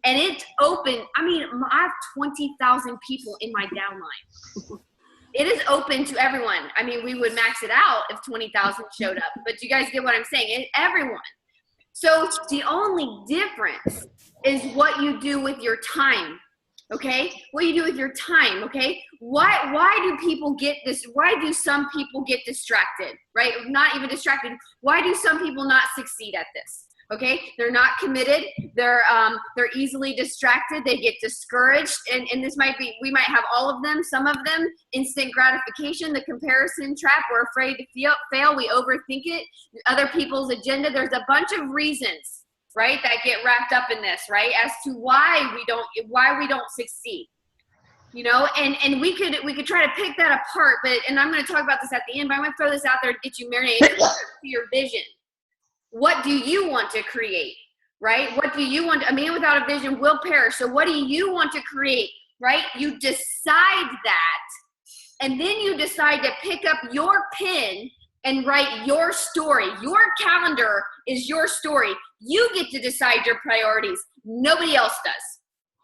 And it's open. I mean, I have 20,000 people in my downline. It is open to everyone. I mean, we would max it out if 20,000 showed up, but you guys get what I'm saying. Everyone. So the only difference is what you do with your time. Okay, what you do with your time. Okay, why do people get this? Why do some people get distracted? Right, not even distracted. Why do some people not succeed at this? Okay, they're not committed. They're easily distracted. They get discouraged, and this might be, we might have all of them. Some of them, instant gratification, the comparison trap. We're afraid to fail. We overthink it. Other people's agenda. There's a bunch of reasons, right, that get wrapped up in this, right, as to why we don't succeed, you know, and we could try to pick that apart, and I'm going to talk about this at the end, but I'm going to throw this out there to get you marinated to your vision. What do you want to create, right? What do you want? A man without a vision will perish. So what do you want to create, right? You decide that, and then you decide to pick up your pen and write your story. Your calendar is your story. You get to decide your priorities. Nobody else does.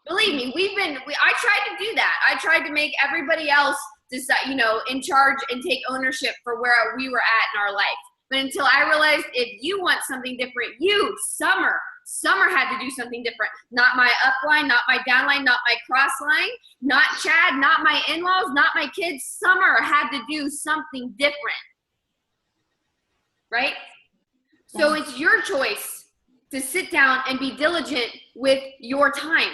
Believe me, I tried to do that. I tried to make everybody else decide, you know, in charge and take ownership for where we were at in our life. But until I realized, if you want something different, Summer had to do something different. Not my upline, not my downline, not my crossline, not Chad, not my in-laws, not my kids. Summer had to do something different. Right? So it's your choice to sit down and be diligent with your time,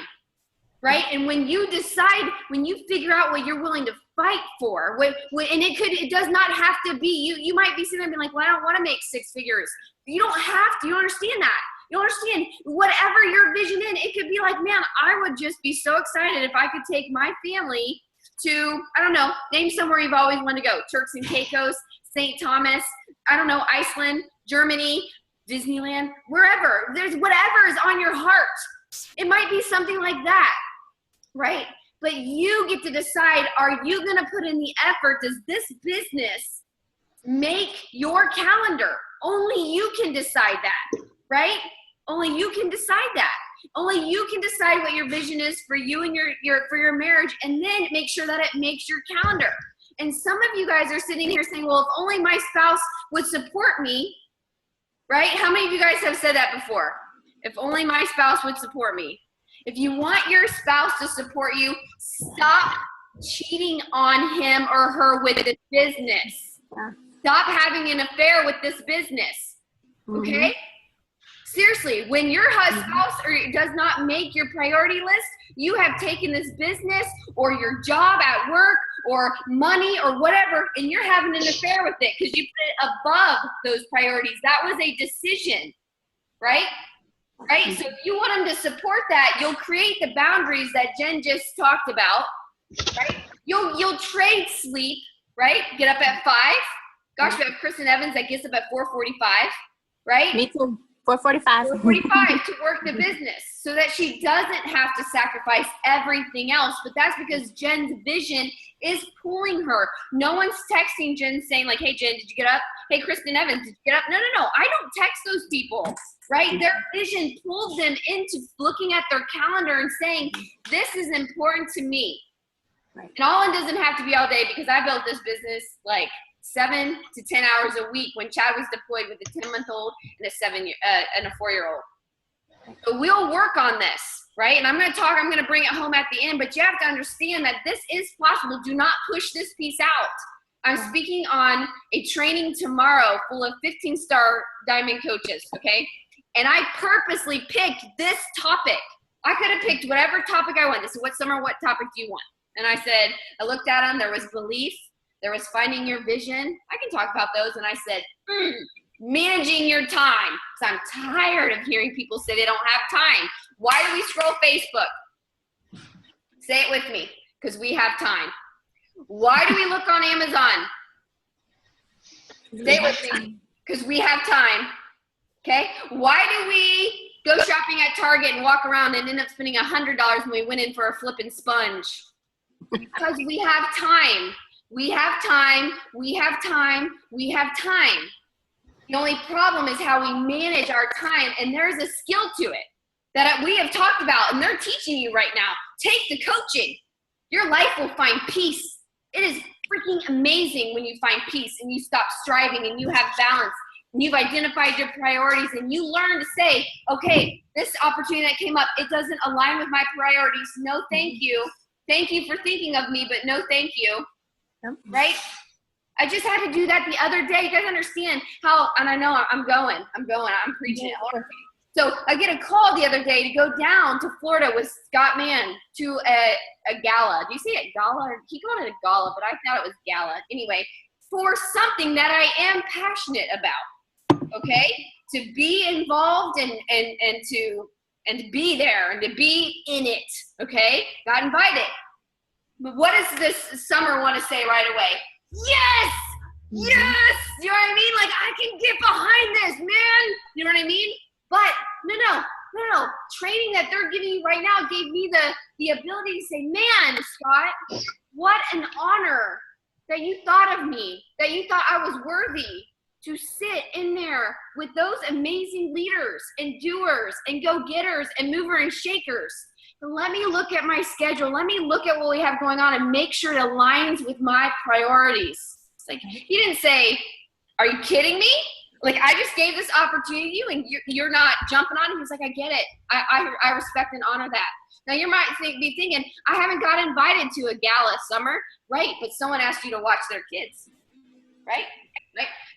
right? And when you decide, when you figure out what you're willing to fight for, and it does not have to be, you might be sitting there being like, well, I don't want to make six figures. You don't have to, you don't understand that. You don't understand whatever your vision is. It could be like, man, I would just be so excited if I could take my family to, I don't know, name somewhere you've always wanted to go. Turks and Caicos, St. Thomas, I don't know, Iceland, Germany, Disneyland, wherever. There's whatever is on your heart. It might be something like that, right? But you get to decide, are you going to put in the effort? Does this business make your calendar? Only you can decide that, right? Only you can decide that. Only you can decide what your vision is for you and for your marriage, and then make sure that it makes your calendar. And some of you guys are sitting here saying, well, if only my spouse would support me, right? How many of you guys have said that before? If only my spouse would support me. If you want your spouse to support you, stop cheating on him or her with this business. Stop having an affair with this business, okay? Seriously, when your spouse does not make your priority list, you have taken this business or your job at work or money or whatever, and you're having an affair with it because you put it above those priorities. That was a decision, right? Right? So if you want them to support that, you'll create the boundaries that Jen just talked about, right? You'll trade sleep, right? Get up at 5. Gosh, we have Kristen Evans that gets up at 4:45, right? Me too. 4:45. 4:45 to work the business so that she doesn't have to sacrifice everything else. But that's because Jen's vision is pulling her. No one's texting Jen saying like, hey, Jen, did you get up? Hey, Kristen Evans, did you get up? No. I don't text those people, right? Their vision pulls them into looking at their calendar and saying, this is important to me. Right. And all it doesn't have to be all day because I built this business like 7 to 10 hours a week when Chad was deployed with a 10-month-old and a 4-year-old. So we'll work on this, right? And I'm going to bring it home at the end, but you have to understand that this is possible. Do not push this piece out. I'm speaking on a training tomorrow full of 15-star diamond coaches, okay? And I purposely picked this topic. I could have picked whatever topic I want. They said, what topic do you want? And I said, I looked at them. There was belief. There was finding your vision. I can talk about those. And I said, managing your time. Because I'm tired of hearing people say they don't have time. Why do we scroll Facebook? Say it with me. Because we have time. Why do we look on Amazon? Say it with me. Because we have time. Okay? Why do we go shopping at Target and walk around and end up spending $100 when we went in for a flippin' sponge? Because we have time. We have time. We have time. We have time. The only problem is how we manage our time, and there's a skill to it that we have talked about, and they're teaching you right now. Take the coaching. Your life will find peace. It is freaking amazing when you find peace and you stop striving and you have balance and you've identified your priorities and you learn to say, okay, this opportunity that came up, it doesn't align with my priorities. No, thank you. Thank you for thinking of me, but no, thank you. Yep. Right? I just had to do that the other day. You guys understand how, and I know I'm preaching it hard. So I get a call the other day to go down to Florida with Scott Mann to a gala. Do you see it? Gala? He called it a gala, but I thought it was gala. Anyway, for something that I am passionate about, okay? To be involved and to be there and to be in it, okay? Got invited. But what does this summer want to say right away? Yes! Yes! You know what I mean? Like, I can get behind this, man! You know what I mean? But no. Training that they're giving you right now gave me the ability to say, man, Scott, what an honor that you thought of me, that you thought I was worthy to sit in there with those amazing leaders and doers and go-getters and mover and shakers. And let me look at my schedule. Let me look at what we have going on and make sure it aligns with my priorities. It's like, he didn't say, are you kidding me? Like, I just gave this opportunity to you and you're not jumping on it. He's like, I get it. I respect and honor that. Now, you might be thinking, I haven't got invited to a gala summer. Right, but someone asked you to watch their kids. Right?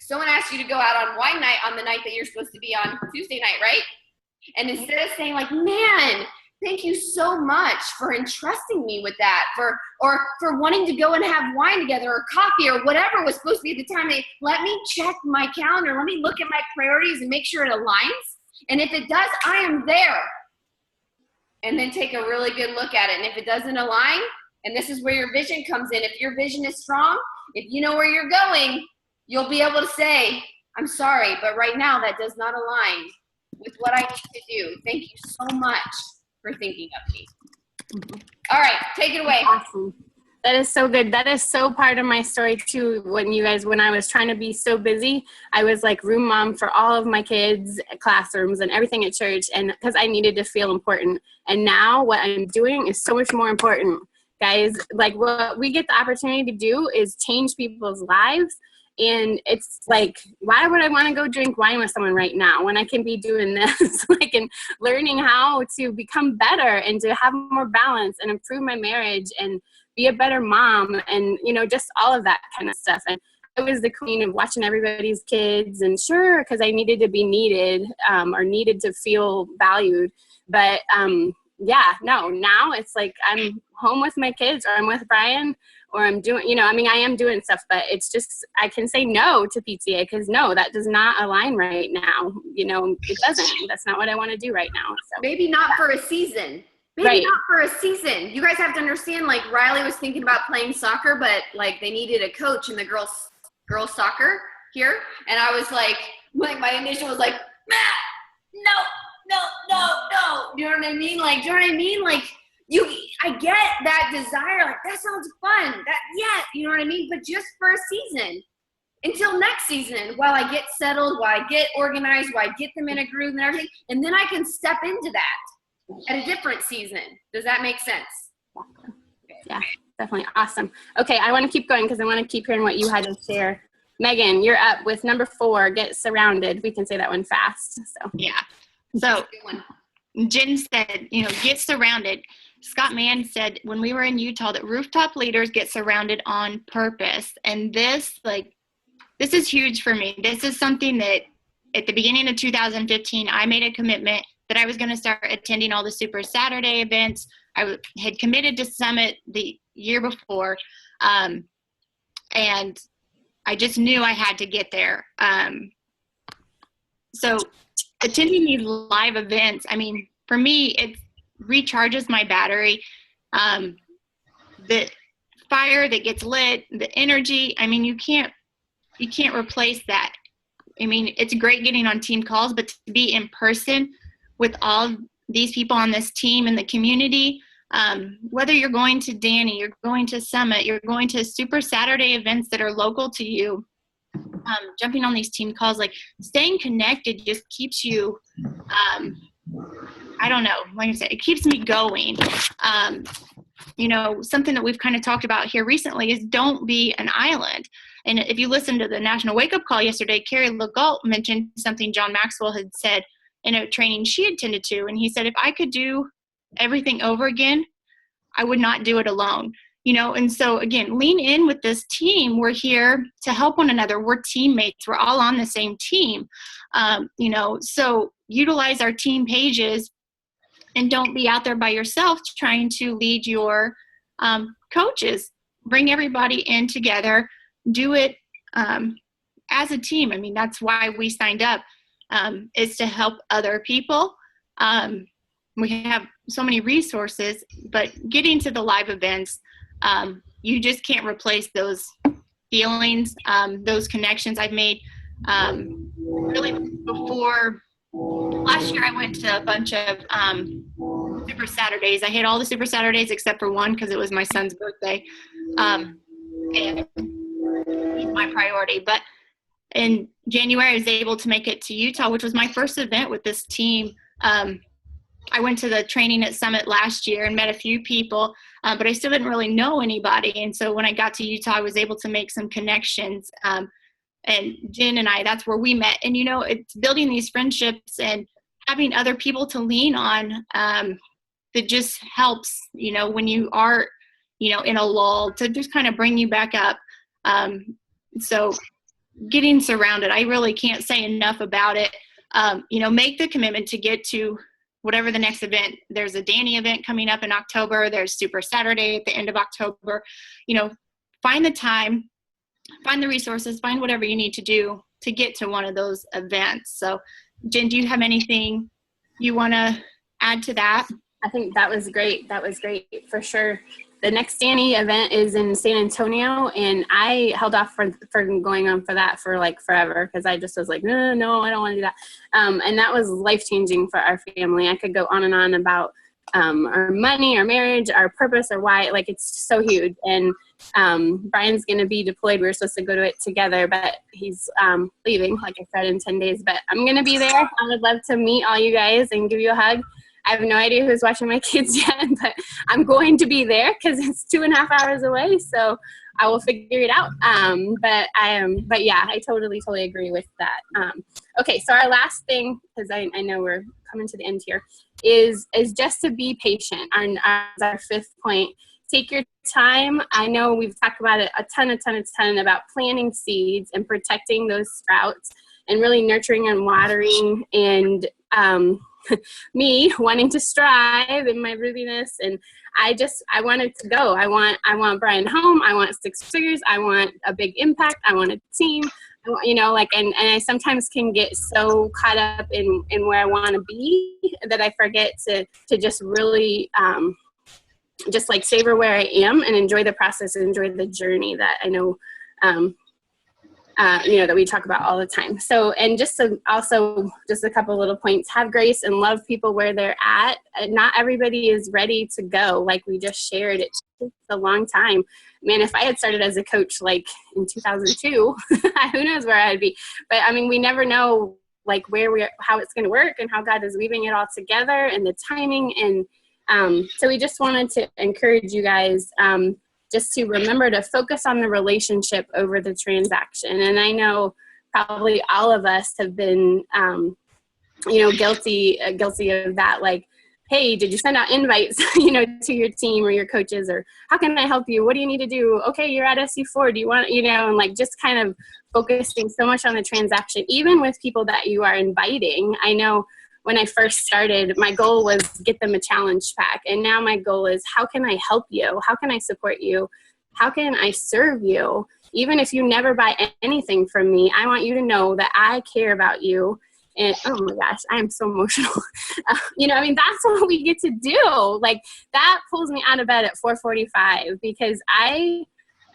Someone asked you to go out on wine night on the night that you're supposed to be on Tuesday night, right? And instead of saying like, man, thank you so much for entrusting me with that, or for wanting to go and have wine together or coffee or whatever was supposed to be at the time. Let me check my calendar. Let me look at my priorities and make sure it aligns. And if it does, I am there. And then take a really good look at it. And if it doesn't align, and this is where your vision comes in. If your vision is strong, if you know where you're going, you'll be able to say, I'm sorry, but right now that does not align with what I need to do. Thank you so much for thinking of me. All right, take it away. Awesome. That is so good. That is so part of my story too. When I was trying to be so busy, I was like room mom for all of my kids' classrooms and everything at church, and because I needed to feel important. And now what I'm doing is so much more important, guys. Like, what we get the opportunity to do is change people's lives. And it's like, why would I want to go drink wine with someone right now when I can be doing this? Like, and learning how to become better and to have more balance and improve my marriage and be a better mom and, just all of that kind of stuff. And I was the queen of watching everybody's kids, and sure, because I needed to be needed or needed to feel valued. But now it's like I'm home with my kids, or I'm with Brian, or I'm doing, I am doing stuff, but it's just, I can say no to PTA because no, that does not align right now. It doesn't. That's not what I want to do right now. So maybe not for a season. Maybe not for a season. You guys have to understand, like, Riley was thinking about playing soccer, but like they needed a coach in the girls soccer here. And I was like my initial was like, no. You know what I mean? Like, do you know what I mean? Like, I get that desire, like, that sounds fun. You know what I mean? But just for a season, until next season, while I get settled, while I get organized, while I get them in a groove and everything, and then I can step into that at a different season. Does that make sense? Yeah, definitely. Awesome. Okay, I want to keep going because I want to keep hearing what you had to share. Megan, you're up with number 4, get surrounded. We can say that one fast. So Yeah. So Good one. Jen said, get surrounded. Scott Mann said when we were in Utah that rooftop leaders get surrounded on purpose. And this is huge for me. This is something that at the beginning of 2015, I made a commitment that I was going to start attending all the Super Saturday events. I had committed to Summit the year before. And I just knew I had to get there. So attending these live events, I mean, for me, it recharges my battery. The fire that gets lit, the energy, I mean, you can't replace that. I mean, it's great getting on team calls, but to be in person with all these people on this team and the community, whether you're going to Danny, you're going to Summit, you're going to Super Saturday events that are local to you, jumping on these team calls, like staying connected just keeps you, I don't know, like I said, it keeps me going. Something that we've kind of talked about here recently is don't be an island. And if you listen to the National Wake Up Call yesterday, Carrie Legault mentioned something John Maxwell had said in a training she attended to. And he said, if I could do everything over again, I would not do it alone. And so again, lean in with this team. We're here to help one another. We're teammates. We're all on the same team. So utilize our team pages and don't be out there by yourself trying to lead your coaches. Bring everybody in together. Do it as a team. I mean, that's why we signed up, is to help other people. We have so many resources, but getting to the live events, you just can't replace those feelings, those connections I've made. Really before last year, I went to a bunch of Super Saturdays. I hit all the Super Saturdays except for one because it was my son's birthday. And he's my priority. But in January, I was able to make it to Utah, which was my first event with this team. I went to the training at Summit last year and met a few people, but I still didn't really know anybody. And so when I got to Utah, I was able to make some connections. And Jen and I, that's where we met. And, it's building these friendships and having other people to lean on that just helps, when you are, in a lull, to just kind of bring you back up. So getting surrounded, I really can't say enough about it. Make the commitment to get to whatever the next event. There's a Danny event coming up in October. There's Super Saturday at the end of October. Find the time, find the resources, find whatever you need to do to get to one of those events. So, Jen, do you have anything you want to add to that? I think that was great. That was great for sure. The next Danny event is in San Antonio, and I held off for going on for that for like forever because I just was like, no, I don't want to do that. And that was life-changing for our family. I could go on and on about our money, our marriage, our purpose, or why. Like, it's so huge. And Brian's going to be deployed. We were supposed to go to it together, but he's leaving, like I said, in 10 days. But I'm going to be there. I would love to meet all you guys and give you a hug. I have no idea who's watching my kids yet, but I'm going to be there because it's 2.5 hours away. So I will figure it out. But yeah, I totally agree with that. Okay. So our last thing, because I know we're coming to the end here, is just to be patient. Our 5th point. Take your time. I know we've talked about it a ton about planting seeds and protecting those sprouts and really nurturing and watering, and me wanting to strive in my ruthiness. And I wanted to go. I want Brian home. I want 6 figures. I want a big impact. I want a team. And I sometimes can get so caught up in where I want to be that I forget to just really just like savor where I am and enjoy the process and enjoy the journey that I know, that we talk about all the time. So, and just to also, just a couple little points, have grace and love people where they're at. Not everybody is ready to go. Like we just shared, it takes a long time. Man, if I had started as a coach, like in 2002, who knows where I'd be. But I mean, we never know like how it's going to work and how God is weaving it all together and the timing. And so we just wanted to encourage you guys, just to remember to focus on the relationship over the transaction. And I know probably all of us have been, guilty of that. Like, hey, did you send out invites, to your team or your coaches, or how can I help you? What do you need to do? Okay, you're at SU4. Do you want, and like just kind of focusing so much on the transaction, even with people that you are inviting. I know when I first started, my goal was get them a challenge pack. And now my goal is, how can I help you? How can I support you? How can I serve you? Even if you never buy anything from me, I want you to know that I care about you. And oh my gosh, I am so emotional. That's what we get to do. Like, that pulls me out of bed at 4:45 because I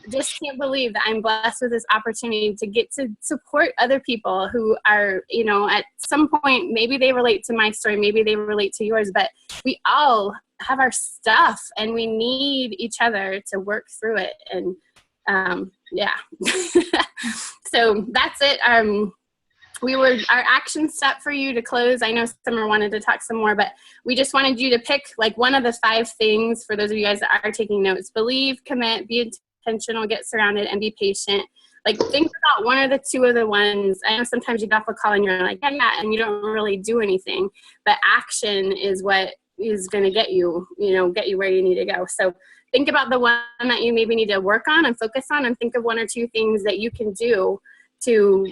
just can't believe that I'm blessed with this opportunity to get to support other people who are, at some point, maybe they relate to my story, maybe they relate to yours, but we all have our stuff and we need each other to work through it. And so that's it. Our action step for you to close. I know Summer wanted to talk some more, but we just wanted you to pick like one of the 5 things for those of you guys that are taking notes. Believe, commit, be intentional, get surrounded, and be patient. Like, think about one of the 2 of the ones. I know sometimes you get off a call and you're like, yeah, and you don't really do anything, but action is what is going to get you where you need to go. So think about the one that you maybe need to work on and focus on, and think of 1 or 2 things that you can do to,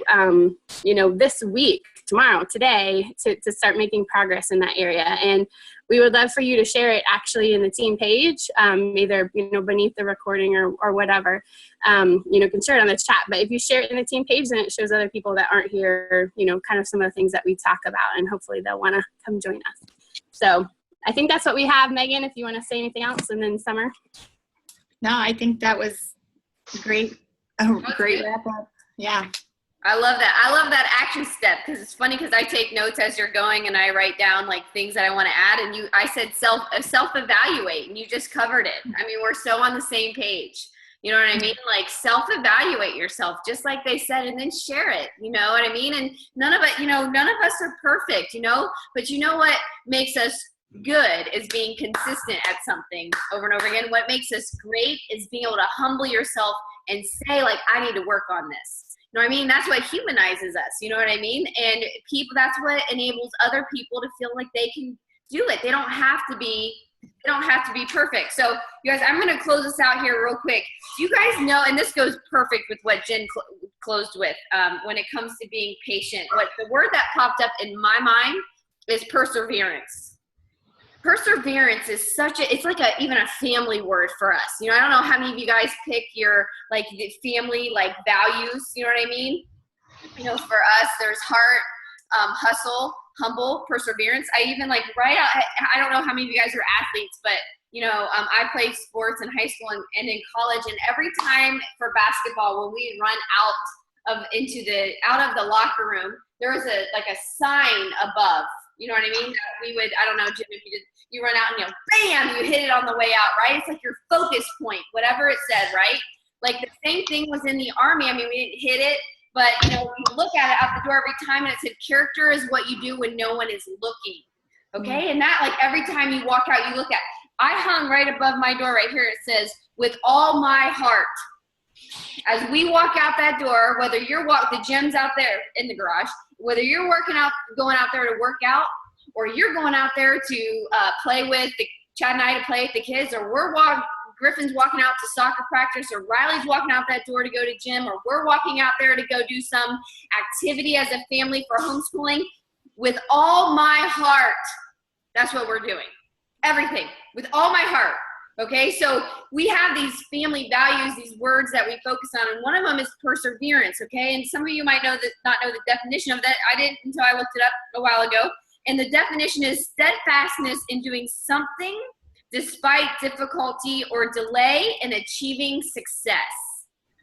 this week, tomorrow, today, to start making progress in that area. And we would love for you to share it actually in the team page, either, beneath the recording or whatever, can share it on the chat. But if you share it in the team page, then it shows other people that aren't here, kind of some of the things that we talk about, and hopefully they'll want to come join us. So I think that's what we have. Megan, if you want to say anything else, and then Summer. No, I think that was great. Great wrap up. Yeah. I love that. I love that action step, because it's funny because I take notes as you're going and I write down like things that I want to add. And I said self-evaluate, and you just covered it. I mean, we're so on the same page. You know what I mean? Like, self-evaluate yourself, just like they said, and then share it. You know what I mean? And none of us are perfect, but you know what makes us good is being consistent at something over and over again. What makes us great is being able to humble yourself and say, like, I need to work on this. You know what I mean? That's what humanizes us. You know what I mean? And that's what enables other people to feel like they can do it. They don't have to be perfect. So you guys, I'm going to close this out here real quick. Do you guys know, and this goes perfect with what Jen closed with, when it comes to being patient, what the word that popped up in my mind is perseverance. Perseverance is it's like even a family word for us. I don't know how many of you guys pick your like the family like values. You know what I mean? For us, there's heart, hustle, humble, perseverance. I even like write out. I don't know how many of you guys are athletes, but I played sports in high school and in college. And every time for basketball, when we run out of the locker room, there was a sign above. You know what I mean? That we would, I don't know, Jim, if you run out and bam, you hit it on the way out, right? It's like your focus point, whatever it said, right? Like the same thing was in the Army. I mean, we didn't hit it, but you look at it out the door every time, and it said, character is what you do when no one is looking. Okay? And that, like, every time you walk out, you look at. I hung right above my door right here. It says, with all my heart. As we walk out that door, whether you're the gym's out there in the garage, whether you're going out there to work out, or you're going out there to play with Chad and I to play with the kids, or Griffin's walking out to soccer practice, or Riley's walking out that door to go to gym, or we're walking out there to go do some activity as a family for homeschooling, with all my heart, that's what we're doing. Everything, with all my heart. Okay, so we have these family values, these words that we focus on, and one of them is perseverance, okay? And some of you might not know the definition of that. I didn't until I looked it up a while ago. And the definition is steadfastness in doing something despite difficulty or delay in achieving success.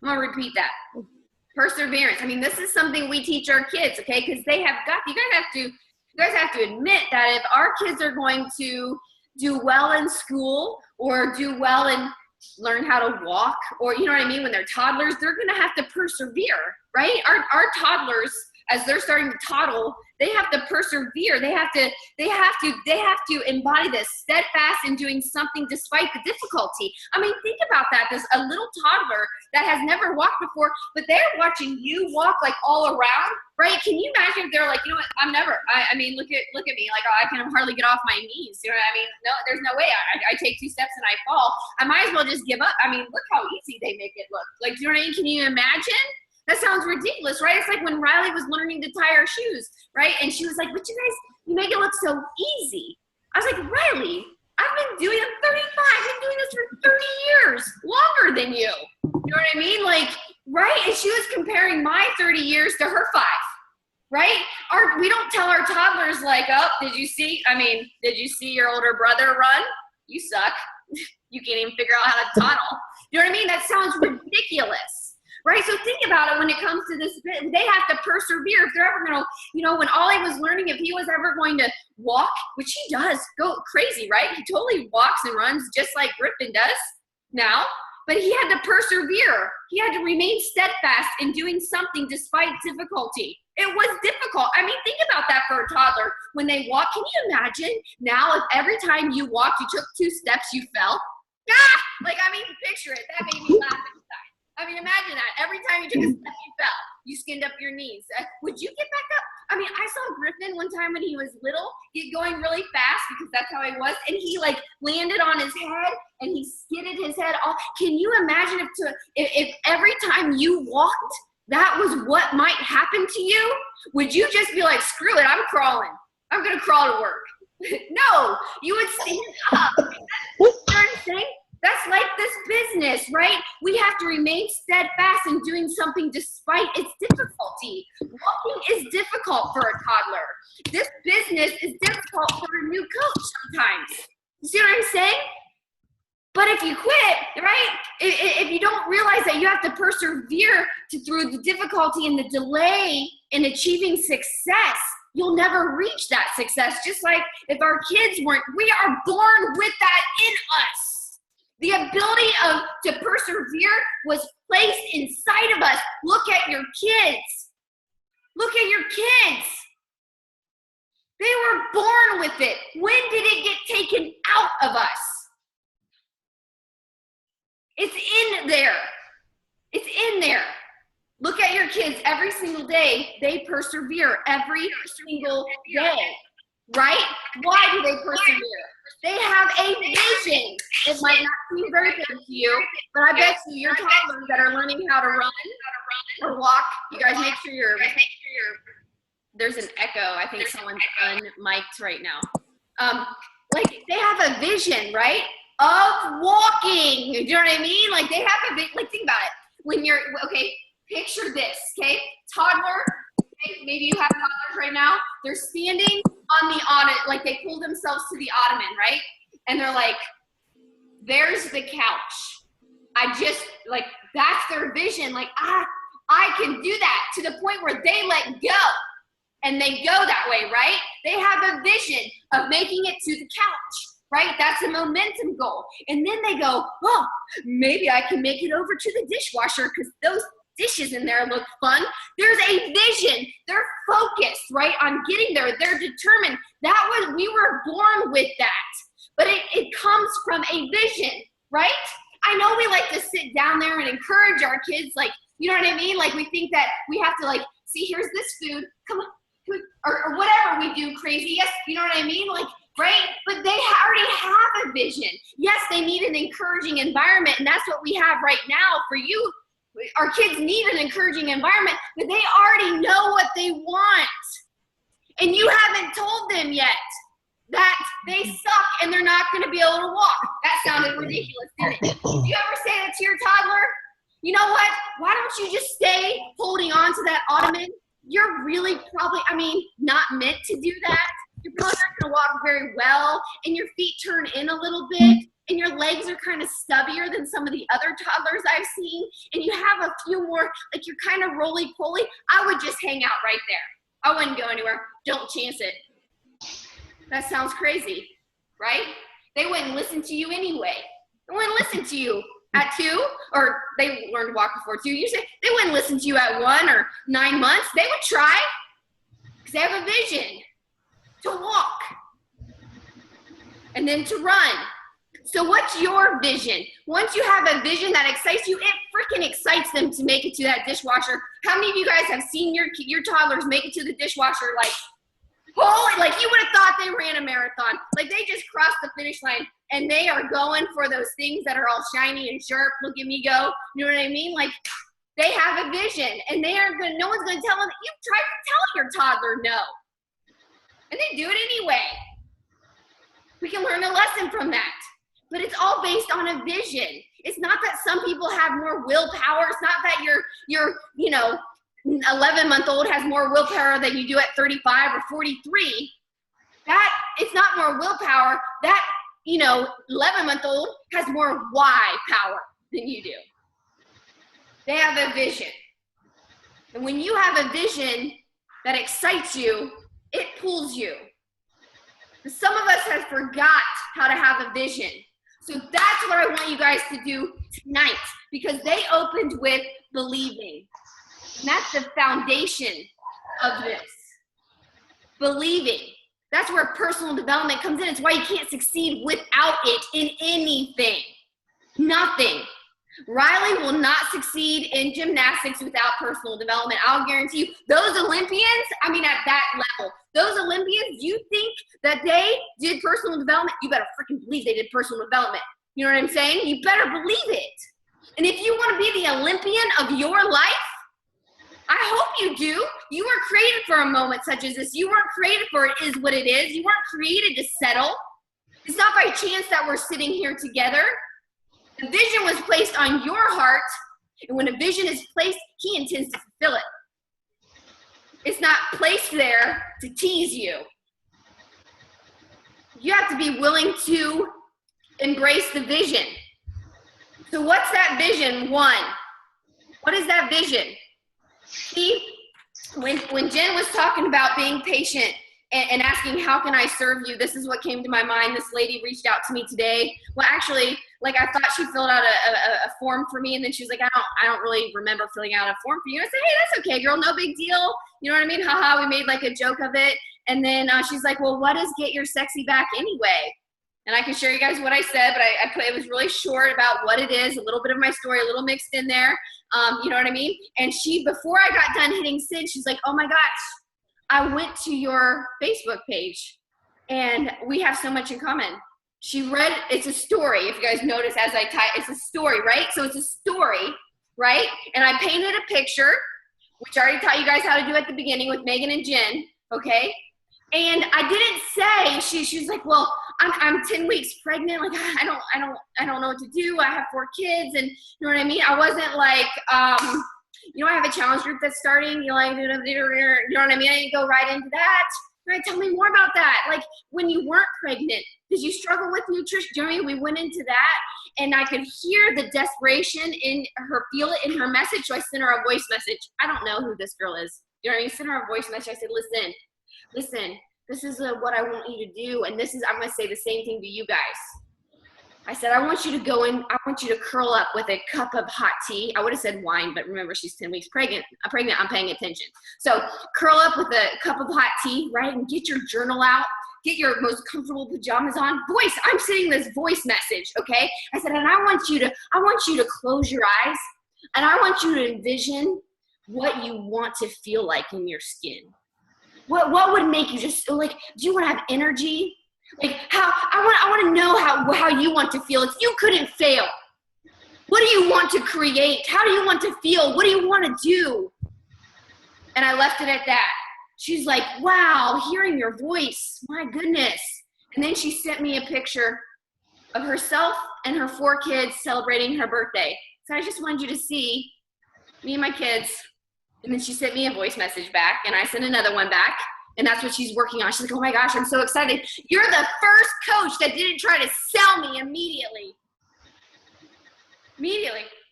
I'm going to repeat that. Perseverance. I mean, this is something we teach our kids, okay? Because you guys have to admit that if our kids are going to do well in school or do well and learn how to walk, or you know what I mean, when they're toddlers, they're going to have to persevere, right? Our toddlers as they're starting to toddle, they have to persevere. They have to embody this steadfast in doing something despite the difficulty. I mean, think about that. There's a little toddler that has never walked before, but they're watching you walk like all around, right? Can you imagine if they're like, you know what, I mean, look at me, like I can hardly get off my knees. You know what I mean? No, there's no way. I take 2 steps and I fall. I might as well just give up. I mean, look how easy they make it look. Like, do you know what I mean? Can you imagine? That sounds ridiculous, right? It's like when Riley was learning to tie her shoes, right? And she was like, but you make it look so easy. I was like, Riley, I've been doing it 35. I've been doing this for 30 years, longer than you. You know what I mean? Like, right? And she was comparing my 30 years to her 5, right? We don't tell our toddlers like, oh, did you see your older brother run? You suck. You can't even figure out how to toddle. You know what I mean? That sounds ridiculous. Right? So think about it when it comes to this, they have to persevere. If they're ever going to, you know, when Ollie was learning, if he was ever going to walk, which he does, go crazy, right? He totally walks and runs just like Griffin does now, but he had to persevere. He had to remain steadfast in doing something despite difficulty. It was difficult. I mean, think about that for a toddler. When they walk, can you imagine now if every time you walked, you took 2 steps, you fell? Ah! Like, I mean, picture it. That made me laugh inside. I mean, imagine that. Every time you took a step, you fell. You skinned up your knees. Would you get back up? I mean, I saw Griffin one time when he was little, get going really fast because that's how he was, and he like landed on his head and he skidded his head off. Can you imagine if every time you walked, that was what might happen to you? Would you just be like, screw it, I'm crawling. I'm going to crawl to work. No, you would stand up. You know what I'm saying? That's like this business, right? We have to remain steadfast in doing something despite its difficulty. Walking is difficult for a toddler. This business is difficult for a new coach sometimes. You see what I'm saying? But if you quit, right? If you don't realize that you have to persevere through the difficulty and the delay in achieving success, you'll never reach that success. Just like if our kids weren't, we are born with that in us. The ability to persevere was placed inside of us. Look at your kids. Look at your kids. They were born with it. When did it get taken out of us? It's in there. It's in there. Look at your kids every single day. They persevere every single day. Right? Why do they persevere? They have a vision. It might not seem very big to you, but I bet you your toddlers that are learning how to run or walk, you guys make sure there's an echo. I think someone's unmiked right now. Like they have a vision, right? Of walking. Do you know what I mean? Like they have a big, like think about it. When you're, okay, picture this, okay? Toddler, okay? Maybe you have toddlers right now. They're standing on the like they pull themselves to the ottoman, right? And they're like, there's the couch. Like, that's their vision. Like, I can do that, to the point where they let go and they go that way, right? They have a vision of making it to the couch, right? That's a momentum goal. And then they go, well, maybe I can make it over to the dishwasher because those dishes in there look fun. There's a vision. They're focused, right, on getting there. They're determined. We were born with that. But it comes from a vision, right? I know we like to sit down there and encourage our kids, like, you know what I mean? Like we think that we have to like, see, here's this food, come on, or whatever we do crazy. Yes, you know what I mean? Like, right? But they already have a vision. Yes, they need an encouraging environment, and that's what we have right now for you. Our kids need an encouraging environment, but they already know what they want. And you haven't told them yet that they suck and they're not going to be able to walk. That sounded ridiculous, didn't it? Do you ever say that to your toddler? You know what? Why don't you just stay holding on to that ottoman? You're really probably, not meant to do that. You're probably not going to walk very well, and your feet turn in a little bit, and your legs are kind of stubbier than some of the other toddlers I've seen, and you have a few more, like you're kind of roly-poly. I would just hang out right there. I wouldn't go anywhere. Don't chance it. That sounds crazy, right? They wouldn't listen to you anyway. They wouldn't listen to you at 2, or they learned to walk before 2. You say they wouldn't listen to you at 1 or 9 months. They would try. because they have a vision to walk and then to run. So what's your vision? Once you have a vision that excites you, it freaking excites them to make it to that dishwasher. How many of you guys have seen your toddlers make it to the dishwasher like, holy, like you would have thought they ran a marathon. Like they just crossed the finish line and they are going for those things that are all shiny and sharp. Look at me go. You know what I mean? Like they have a vision and they aren't going to, no one's going to tell them, you tried to tell your toddler no. And they do it anyway. We can learn a lesson from that. But it's all based on a vision. It's not that some people have more willpower. It's not that your 11-month-old has more willpower than you do at 35 or 43. That it's not more willpower. That 11-month-old has more why power than you do. They have a vision. And when you have a vision that excites you, it pulls you. Some of us have forgot how to have a vision. So that's what I want you guys to do tonight, because they opened with believing. And that's the foundation of this. Believing. That's where personal development comes in. It's why you can't succeed without it in anything. Nothing. Riley will not succeed in gymnastics without personal development. I'll guarantee you. Those Olympians, at that level, those Olympians, you think that they did personal development? You better freaking believe they did personal development. You know what I'm saying? You better believe it. And if you want to be the Olympian of your life, I hope you do. You were created for a moment such as this. You weren't created for it is what it is. You weren't created to settle. It's not by chance that we're sitting here together. The vision was placed on your heart, and when a vision is placed, he intends to fulfill it. It's not placed there to tease you. You have to be willing to embrace the vision. So what's that vision? One. What is that vision? See, when Jen was talking about being patient and asking, how can I serve you? This is what came to my mind. This lady reached out to me today. Well, actually, I thought she filled out a form for me, and then she was like, I don't really remember filling out a form for you. I said, hey, that's okay, girl, no big deal. You know what I mean? Haha, we made a joke of it. And then she's like, well, what is get your sexy back anyway? And I can share you guys what I said, but I put it was really short about what it is, a little bit of my story, a little mixed in there. You know what I mean? And before I got done hitting send, she's like, oh my gosh, I went to your Facebook page and we have so much in common. She read, it's a story. If you guys notice as I type, it's a story, right? So it's a story, right? And I painted a picture, which I already taught you guys how to do at the beginning with Megan and Jen, okay? And I didn't say, she was like, well, I'm 10 weeks pregnant. Like, I don't know what to do. I have 4 kids. And you know what I mean? I wasn't like, I have a challenge group that's starting. You know what I mean? I didn't go right into that. Right, tell me more about that. Like when you weren't pregnant, did you struggle with nutrition? Do you know what I mean? We went into that and I could hear the desperation in her, feel it in her message. So I sent her a voice message. I don't know who this girl is. You know what I mean? Sent her a voice message. I said, listen, this is what I want you to do. And I'm going to say the same thing to you guys. I said, I want you to go in. I want you to curl up with a cup of hot tea. I would have said wine, but remember, she's 10 weeks pregnant. I'm paying attention. So curl up with a cup of hot tea, right? And get your journal out. Get your most comfortable pajamas on. I'm sending this voice message, okay? I said, and I want you to close your eyes, and I want you to envision what you want to feel like in your skin. What would make you just like, do you want to have energy? Like I want to know how you want to feel. If you couldn't fail, what do you want to create? How do you want to feel? What do you want to do? And I left it at that. She's like, wow, hearing your voice, my goodness. And then she sent me a picture of herself and her 4 kids celebrating her birthday. So I just wanted you to see me and my kids. And then she sent me a voice message back, and I sent another one back. And that's what she's working on. She's like, oh my gosh, I'm so excited. You're the first coach that didn't try to sell me immediately.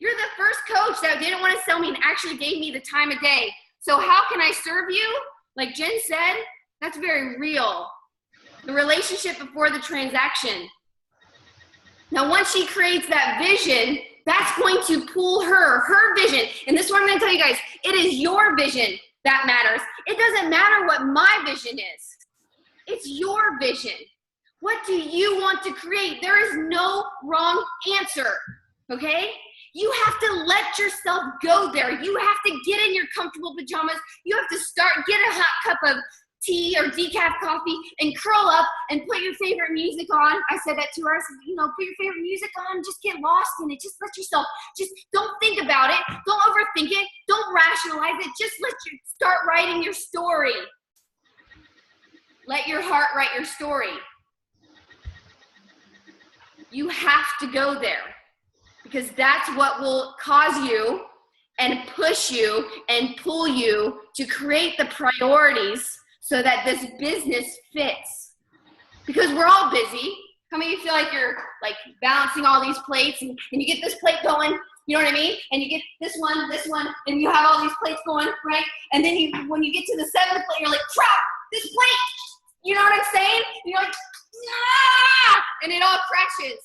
You're the first coach that didn't want to sell me and actually gave me the time of day. So how can I serve you? Like Jen said, that's very real. The relationship before the transaction. Now, once she creates that vision, that's going to pull her vision. And this is what I'm going to tell you guys. It is your vision that matters. It doesn't matter what my vision is. It's your vision. What do you want to create? There is no wrong answer, okay? You have to let yourself go there. You have to get in your comfortable pajamas. You have to get a hot cup of tea or decaf coffee and curl up and put your favorite music on. I said that to her. I said, put your favorite music on. Just get lost in it. Just let yourself, don't think about it. Don't overthink it. Don't rationalize it. Just start writing your story. Let your heart write your story. You have to go there because that's what will cause you and push you and pull you to create the priorities so that this business fits. Because we're all busy. How many of you feel like you're like balancing all these plates and you get this plate going, you know what I mean? And you get this one, and you have all these plates going, right? And then when you get to the seventh plate, you're like, crap, this plate, you know what I'm saying? And you're like, ah! And it all crashes.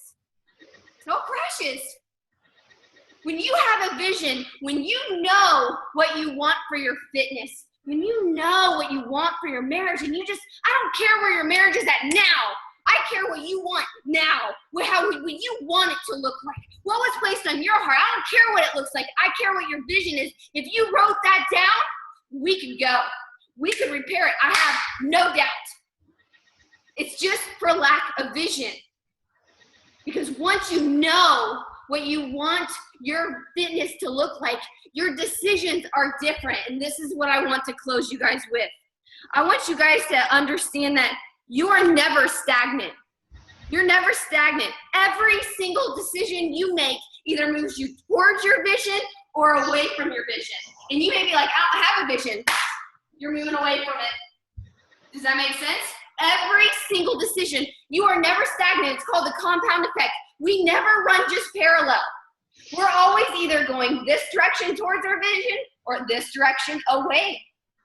It all crashes. When you have a vision, when you know what you want for your fitness, when you know what you want for your marriage, and I don't care where your marriage is at now. I care what you want now, what you want it to look like. What was placed on your heart? I don't care what it looks like. I care what your vision is. If you wrote that down, we could go. We could repair it. I have no doubt. It's just for lack of vision. Because once you know what you want your fitness to look like, your decisions are different. And this is what I want to close you guys with. I want you guys to understand that you are never stagnant. You're never stagnant. Every single decision you make either moves you towards your vision or away from your vision. And you may be like, I don't have a vision. You're moving away from it. Does that make sense? Every single decision, you are never stagnant. It's called the compound effect. We never run just parallel. We're always either going this direction towards our vision or this direction away.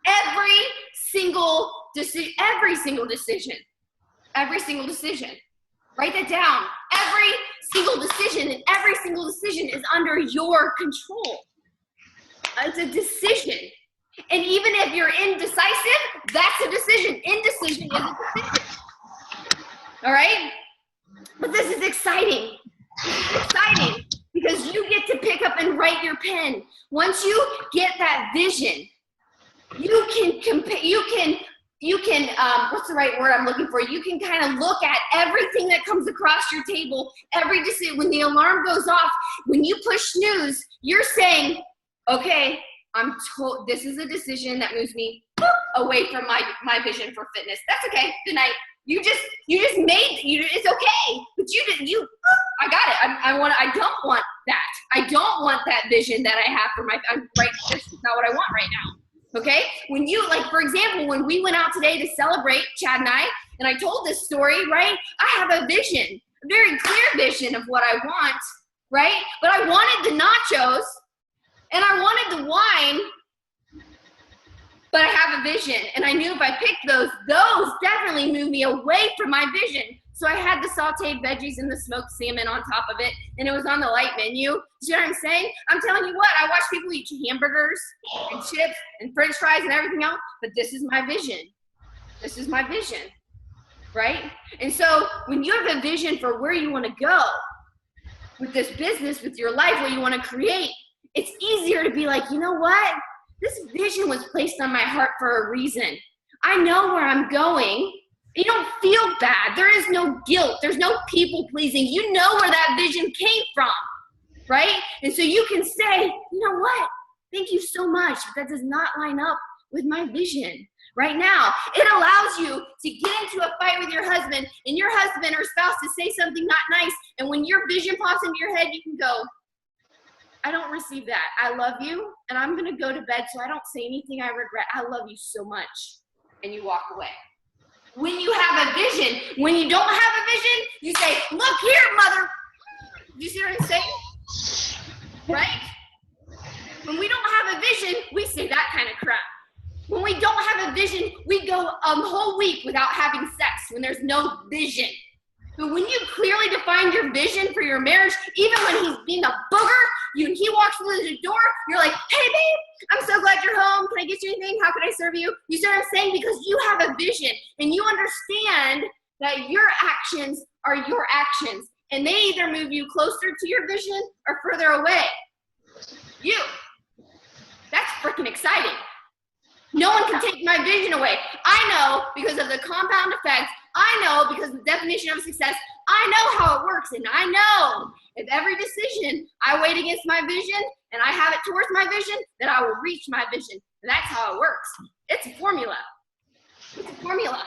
Every single decision. Write that down. Every single decision, and every single decision is under your control. It's a decision. And even if you're indecisive, that's a decision. Indecision is a decision. All right? But this is exciting. This is exciting because you get to pick up and write your pen. Once you get that vision, you can what's the right word I'm looking for? You can kind of look at everything that comes across your table, every decision. When the alarm goes off, when you push snooze, you're saying, okay, this is a decision that moves me away from my vision for fitness. That's okay. Good night. You just made it's okay. But I got it. I don't want that. I don't want that vision that I have for this is not what I want right now. Okay? When you, like, for example, when we went out today to celebrate, Chad and I told this story, right? I have a vision, a very clear vision of what I want, right? But I wanted the nachos and I wanted the wine, but I have a vision. And I knew if I picked those definitely move me away from my vision. So I had the sauteed veggies and the smoked salmon on top of it, and it was on the light menu. You know what I'm saying? I'm telling you what, I watch people eat hamburgers and chips and french fries and everything else, but this is my vision. This is my vision, right? And so when you have a vision for where you want to go with this business, with your life, what you want to create, it's easier to be like, you know what? This vision was placed on my heart for a reason. I know where I'm going. You don't feel bad. There is no guilt. There's no people pleasing. You know where that vision came from, right? And so you can say, you know what? Thank you so much, but that does not line up with my vision right now. It allows you to get into a fight with your husband and your husband or spouse to say something not nice. And when your vision pops into your head, you can go, I don't receive that. I love you, and I'm going to go to bed so I don't say anything I regret. I love you so much. And you walk away. When you have a vision, when you don't have a vision, you say, look here, mother. Do you see what I'm saying? Right? When we don't have a vision, we say that kind of crap. When we don't have a vision, we go a whole week without having sex when there's no vision. But when you clearly define your vision for your marriage, even when he's being a booger, he walks through the door, you're like, hey babe, I'm so glad you're home. Can I get you anything? How can I serve you? You see what I'm saying? Because you have a vision and you understand that your actions are your actions and they either move you closer to your vision or further away. You. That's freaking exciting. No one can take my vision away. I know because of the compound effect. I know because of the definition of success. I know how it works, and I know if every decision I weighed against my vision and I have it towards my vision, then I will reach my vision. And that's how it works. It's a formula. It's a formula.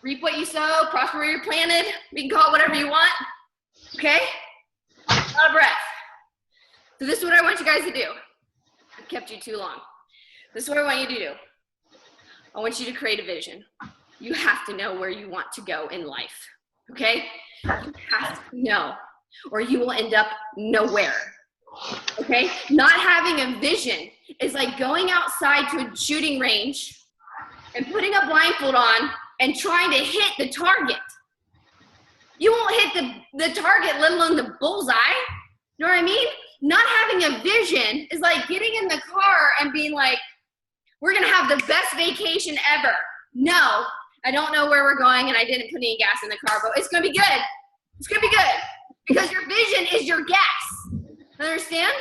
Reap what you sow, prosper where you're planted. We can call it whatever you want. Okay? A lot of breath. So this is what I want you guys to do. I've kept you too long. This is what I want you to do. I want you to create a vision. You have to know where you want to go in life, okay? You have to know, or you will end up nowhere, okay? Not having a vision is like going outside to a shooting range and putting a blindfold on and trying to hit the target. You won't hit the target, let alone the bullseye. You know what I mean? Not having a vision is like getting in the car and being like, we're gonna have the best vacation ever. No, I don't know where we're going and I didn't put any gas in the car, but it's gonna be good. It's gonna be good because your vision is your gas. Understand?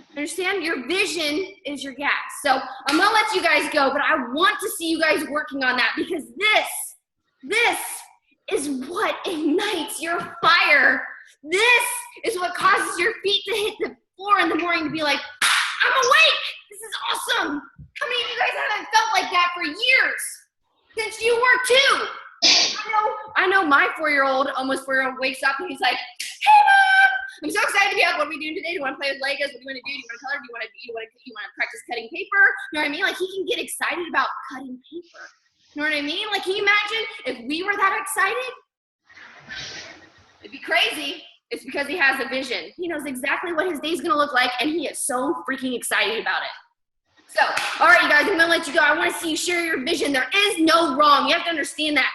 Understand? Your vision is your gas. So I'm gonna let you guys go, but I want to see you guys working on that because this is what ignites your fire. This is what causes your feet to hit the floor in the morning to be like, I'm awake. This is awesome. How many of you guys haven't felt like that for years? Since you were 2. I know my 4-year-old, almost 4-year-old wakes up and he's like, hey mom, I'm so excited to be up. What are we doing today? Do you want to play with Legos? What do you want to do? Do you want to color? Do you want to practice cutting paper? You know what I mean? Like he can get excited about cutting paper. You know what I mean? Like can you imagine if we were that excited? It'd be crazy. It's because he has a vision. He knows exactly what his day's gonna look like and he is so freaking excited about it. So, all right, you guys, I'm gonna let you go. I wanna see you share your vision. There is no wrong. You have to understand that.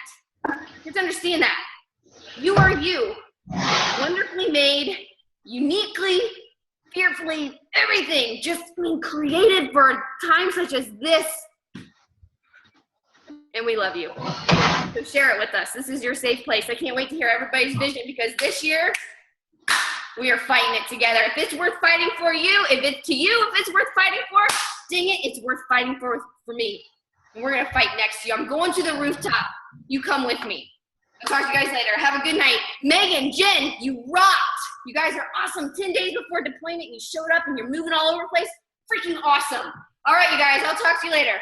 You have to understand that. You are you. Wonderfully made, uniquely, fearfully, everything. Just being created for a time such as this. And we love you. So share it with us. This is your safe place. I can't wait to hear everybody's vision because this year, we are fighting it together. If it's worth fighting for you, if it's to you, if it's worth fighting for, dang it, it's worth fighting for me. And we're gonna fight next year. I'm going to the rooftop. You come with me. I'll talk to you guys later. Have a good night. Megan, Jen, you rocked. You guys are awesome. 10 days before deployment, you showed up and you're moving all over the place. Freaking awesome. All right, you guys, I'll talk to you later.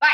Bye.